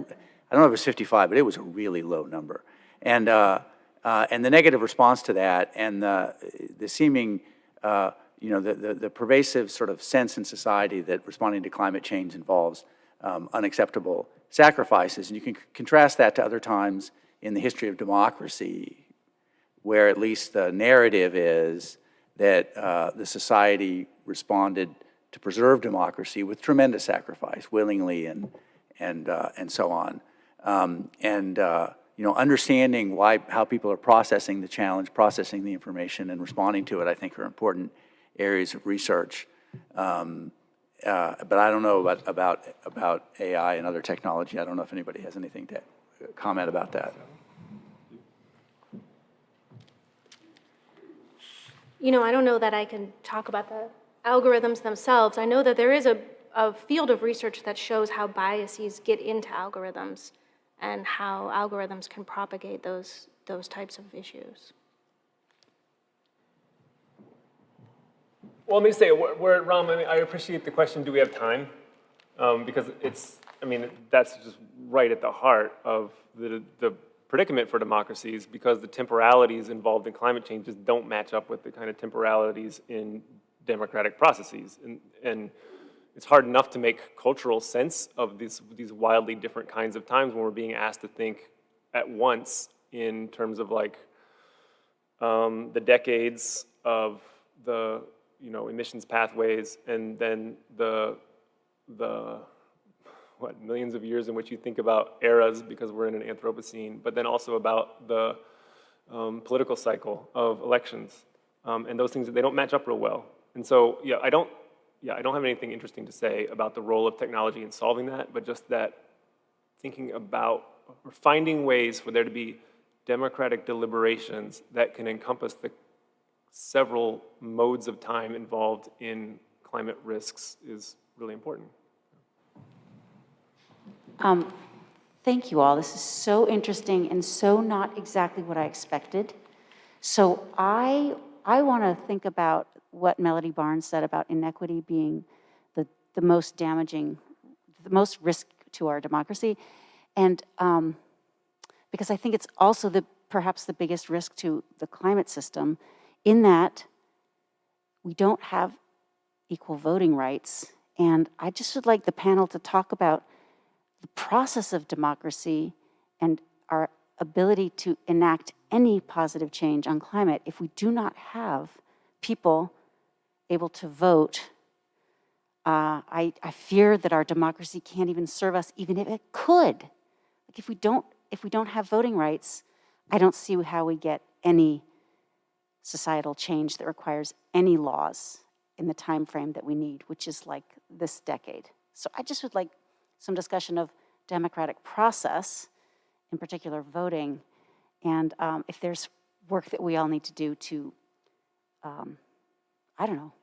B: don't know if it was 55, but it was a really low number. And the negative response to that and the seeming, you know, the pervasive sort of sense in society that responding to climate change involves unacceptable sacrifices. And you can contrast that to other times in the history of democracy, where at least the narrative is that the society responded to preserve democracy with tremendous sacrifice, willingly and so on. You know, understanding how people are processing the challenge, processing the information, and responding to it, I think, are important areas of research. But I don't know about AI and other technology. I don't know if anybody has anything to comment about that.
C: You know, I don't know that I can talk about the algorithms themselves. I know that there is a field of research that shows how biases get into algorithms and how algorithms can propagate those types of issues.
D: Well, let me say, Ram, I mean, I appreciate the question, do we have time? Because it's, I mean, that's just right at the heart of the predicament for democracies, because the temporalities involved in climate change just don't match up with the kind of temporalities in democratic processes. And it's hard enough to make cultural sense of these wildly different kinds of times when we're being asked to think at once in terms of like the decades of the emissions pathways, and then the millions of years in which you think about eras because we're in an Anthropocene, but then also about the political cycle of elections, and those things, they don't match up real well. And so, I don't have anything interesting to say about the role of technology in solving that, but just that thinking about or finding ways for there to be democratic deliberations that can encompass the several modes of time involved in climate risks is really important.
I: Thank you all. This is so interesting and so not exactly what I expected. So I want to think about what Melody Barnes said about inequity being the most damaging, the most risk to our democracy. And because I think it's also perhaps the biggest risk to the climate system, in that we don't have equal voting rights. And I just would like the panel to talk about the process of democracy and our ability to enact any positive change on climate if we do not have people able to vote. I fear that our democracy can't even serve us, even if it could. Like if we don't have voting rights, I don't see how we get any societal change that requires any laws in the time frame that we need, which is like this decade. So I just would like some discussion of democratic process, in particular voting, and if there's work that we all need to do to, I don't know,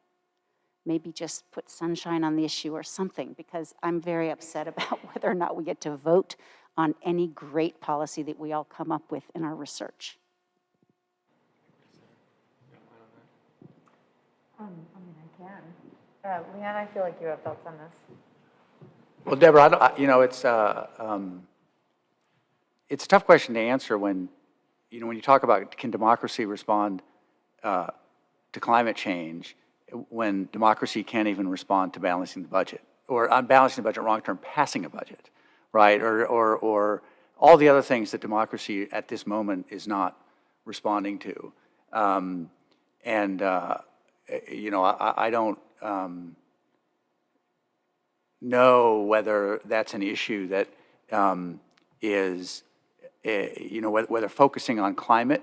I: maybe just put sunshine on the issue or something, because I'm very upset about whether or not we get to vote on any great policy that we all come up with in our research.
E: I mean, I can. Leanne, I feel like you have thoughts on this.
B: Well, Deborah, it's a tough question to answer when you talk about can democracy respond to climate change when democracy can't even respond to balancing the budget, or balancing the budget, wrong term, passing a budget, right? Or all the other things that democracy at this moment is not responding to. I don't know whether that's an issue that is, whether focusing on climate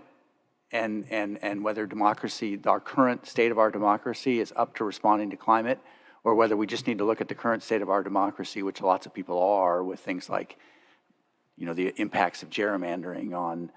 B: and whether democracy, our current state of our democracy is up to responding to climate, or whether we just need to look at the current state of our democracy, which lots of people are, with things like, the impacts of gerrymandering on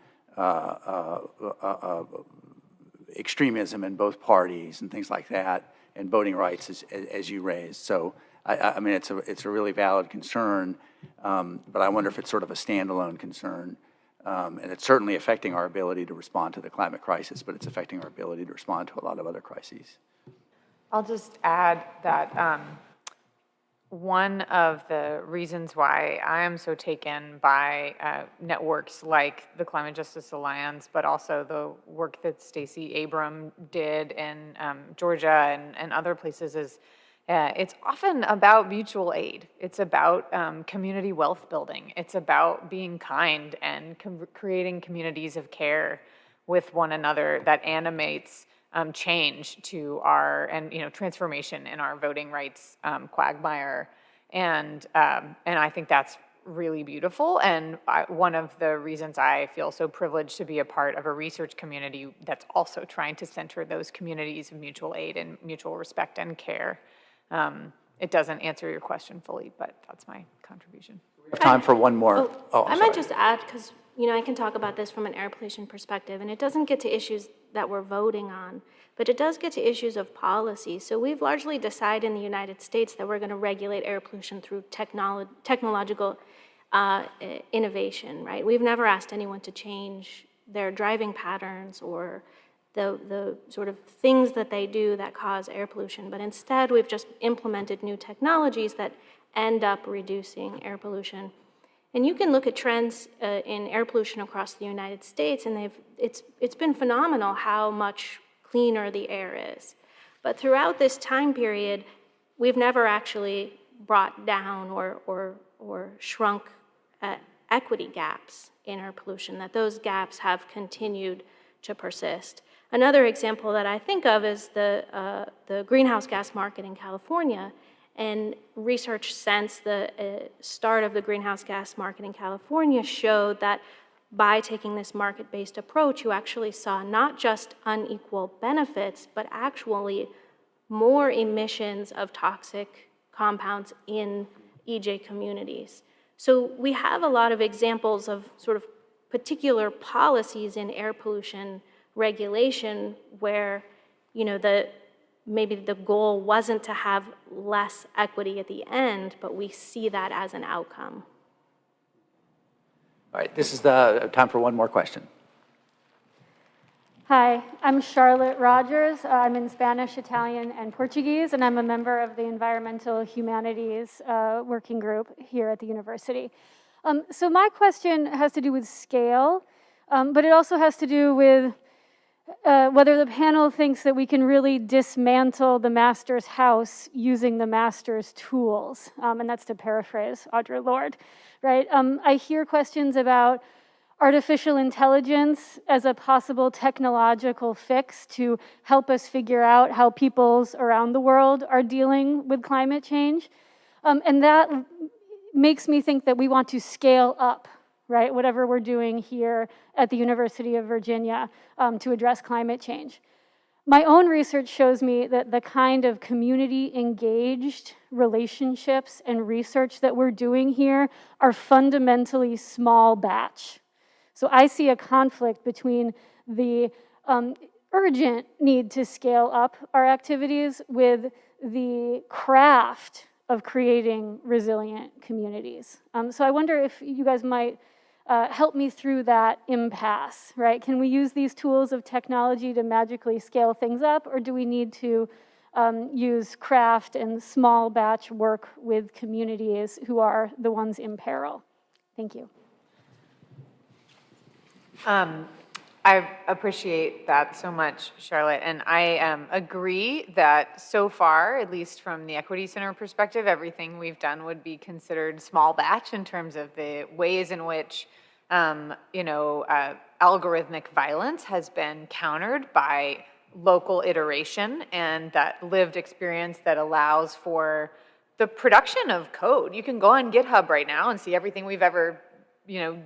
B: extremism in both parties and things like that, and voting rights as you raised. So, I mean, it's a really valid concern, but I wonder if it's sort of a standalone concern. And it's certainly affecting our ability to respond to the climate crisis, but it's affecting our ability to respond to a lot of other crises.
E: I'll just add that one of the reasons why I am so taken by networks like the Climate Justice Alliance, but also the work that Stacey Abram did in Georgia and other places is it's often about mutual aid. It's about community wealth building. It's about being kind and creating communities of care with one another that animates change to transformation in our voting rights quagmire. And I think that's really beautiful. And one of the reasons I feel so privileged to be a part of a research community that's also trying to center those communities of mutual aid and mutual respect and care. It doesn't answer your question fully, but that's my contribution.
B: We have time for one more.
C: I might just add, because I can talk about this from an air pollution perspective, and it doesn't get to issues that we're voting on, but it does get to issues of policy. So we've largely decided in the United States that we're going to regulate air pollution through technological innovation, right? We've never asked anyone to change their driving patterns or the sort of things that they do that cause air pollution, but instead we've just implemented new technologies that end up reducing air pollution. And you can look at trends in air pollution across the United States, and it's been phenomenal how much cleaner the air is. But throughout this time period, we've never actually brought down or shrunk equity gaps in air pollution, that those gaps have continued to persist. Another example that I think of is the greenhouse gas market in California. And research since the start of the greenhouse gas market in California showed that by taking this market-based approach, you actually saw not just unequal benefits, but actually more emissions of toxic compounds in EJ communities. So we have a lot of examples of sort of particular policies in air pollution regulation where, maybe the goal wasn't to have less equity at the end, but we see that as an outcome.
B: All right, this is the time for one more question.
J: Hi, I'm Charlotte Rogers. I'm in Spanish, Italian, and Portuguese, and I'm a member of the Environmental Humanities Working Group here at the university. So my question has to do with scale, but it also has to do with whether the panel thinks that we can really dismantle the master's house using the master's tools, and that's to paraphrase Audre Lorde, right? I hear questions about artificial intelligence as a possible technological fix to help us figure out how peoples around the world are dealing with climate change, and that makes me think that we want to scale up, right, whatever we're doing here at the University of Virginia to address climate change. My own research shows me that the kind of community-engaged relationships and research that we're doing here are fundamentally small batch. So I see a conflict between the urgent need to scale up our activities with the craft of creating resilient communities. So I wonder if you guys might help me through that impasse, right? Can we use these tools of technology to magically scale things up, or do we need to use craft and small batch work with communities who are the ones in peril? Thank you.
E: I appreciate that so much, Charlotte, and I agree that so far, at least from the Equity Center perspective, everything we've done would be considered small batch in terms of the ways in which algorithmic violence has been countered by local iteration and that lived experience that allows for the production of code. You can go on GitHub right now and see everything we've ever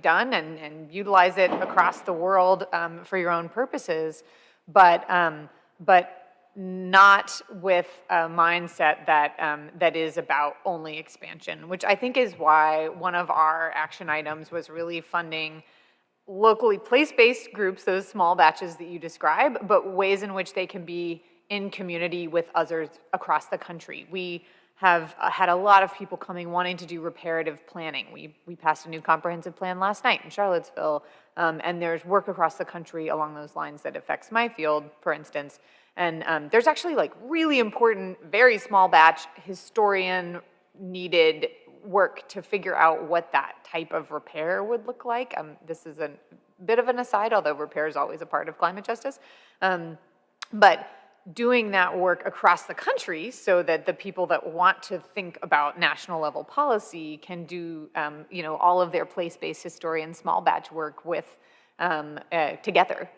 E: done and utilize it across the world for your own purposes, but not with a mindset that is about only expansion, which I think is why one of our action items was really funding locally place-based groups, those small batches that you describe, but ways in which they can be in community with others across the country. We have had a lot of people coming wanting to do reparative planning. We passed a new comprehensive plan last night in Charlottesville, and there's work across the country along those lines that affects my field, for instance. And there's actually like really important, very small batch, historian needed work to figure out what that type of repair would look like. This is a bit of an aside, although repair is always a part of climate justice. But doing that work across the country so that the people that want to think about national level policy can do all of their place-based historian small batch work with together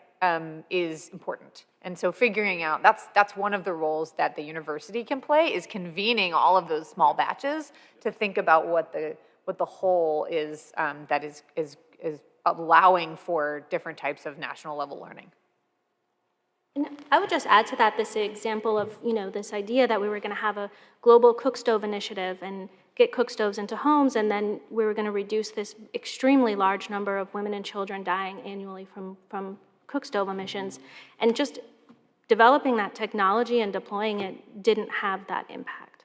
E: is important. And so figuring out, that's one of the roles that the university can play, is convening all of those small batches to think about what the whole is that is allowing for different types of national level learning.
C: And I would just add to that this example of, this idea that we were going to have a global cook stove initiative and get cook stoves into homes, and then we were going to reduce this extremely large number of women and children dying annually from cook stove emissions. And just developing that technology and deploying it didn't have that impact.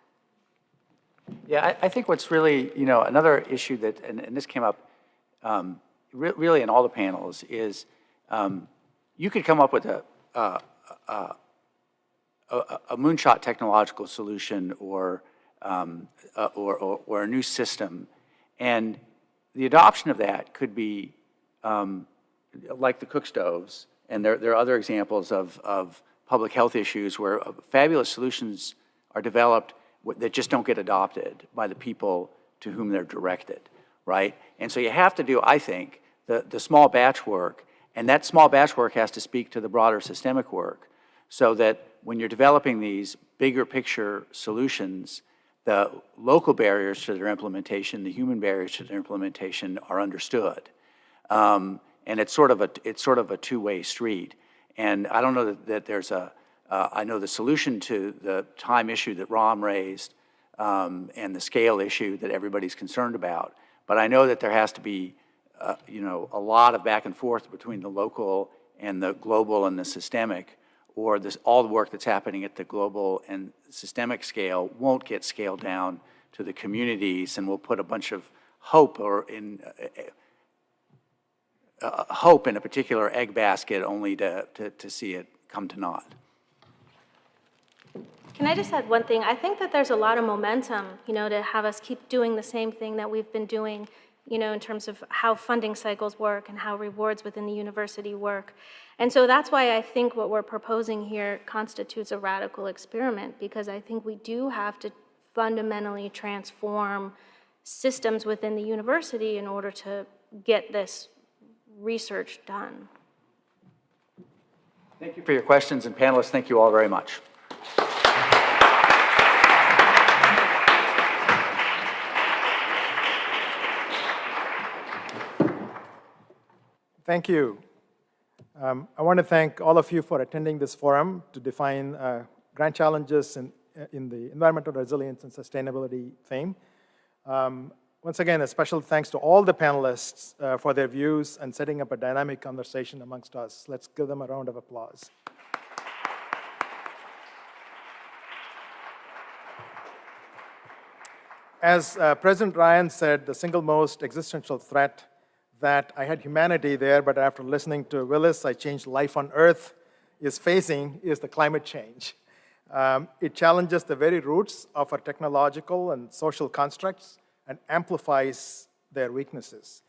B: Yeah, I think what's really, another issue that, and this came up really in all the panels, is you could come up with a moonshot technological solution or a new system, and the adoption of that could be like the cook stoves, and there are other examples of public health issues where fabulous solutions are developed that just don't get adopted by the people to whom they're directed, right? And so you have to do, I think, the small batch work, and that small batch work has to speak to the broader systemic work, so that when you're developing these bigger picture solutions, the local barriers to their implementation, the human barriers to their implementation are understood. And it's sort of a two-way street. And I don't know that there's I know the solution to the time issue that Ram raised and the scale issue that everybody's concerned about, but I know that there has to be a lot of back and forth between the local and the global and the systemic, or all the work that's happening at the global and systemic scale won't get scaled down to the communities, and we'll put a bunch of hope hope in a particular egg basket only to see it come to naught.
C: Can I just add one thing? I think that there's a lot of momentum, to have us keep doing the same thing that we've been doing, in terms of how funding cycles work and how rewards within the university work. And so that's why I think what we're proposing here constitutes a radical experiment, because I think we do have to fundamentally transform systems within the university in order to get this research done.
B: Thank you for your questions, and panelists, thank you all very much.
A: Thank you. I want to thank all of you for attending this forum to define grand challenges in the environmental resilience and sustainability theme. Once again, a special thanks to all the panelists for their views and setting up a dynamic conversation amongst us. Let's give them a round of applause. As President Ryan said, the single most existential threat that I had humanity there, but after listening to Willis, I changed life on Earth, is facing is the climate change. It challenges the very roots of our technological and social constructs and amplifies their weaknesses.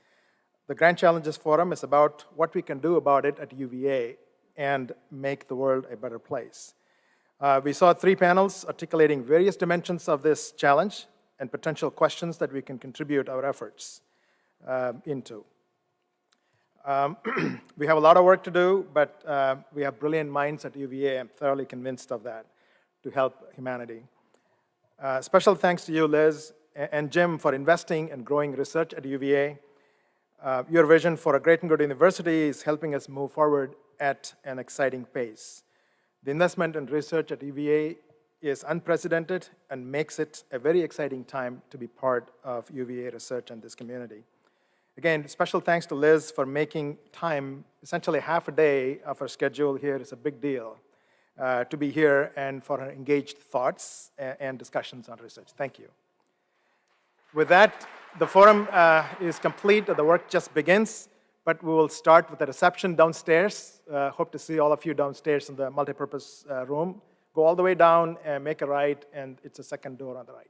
A: The Grand Challenges Forum is about what we can do about it at UVA and make the world a better place. We saw 3 panels articulating various dimensions of this challenge and potential questions that we can contribute our efforts into. We have a lot of work to do, but we have brilliant minds at UVA. I'm thoroughly convinced of that, to help humanity. Special thanks to you, Liz, and Jim, for investing and growing research at UVA. Your vision for a great and good university is helping us move forward at an exciting pace. The investment in research at UVA is unprecedented and makes it a very exciting time to be part of UVA research and this community. Again, special thanks to Liz for making time, essentially half a day of her schedule here is a big deal, to be here and for her engaged thoughts and discussions on research. Thank you. With that, the forum is complete, the work just begins, but we will start with the reception downstairs. Hope to see all of you downstairs in the multipurpose room. Go all the way down and make a right, and it's the second door on the right.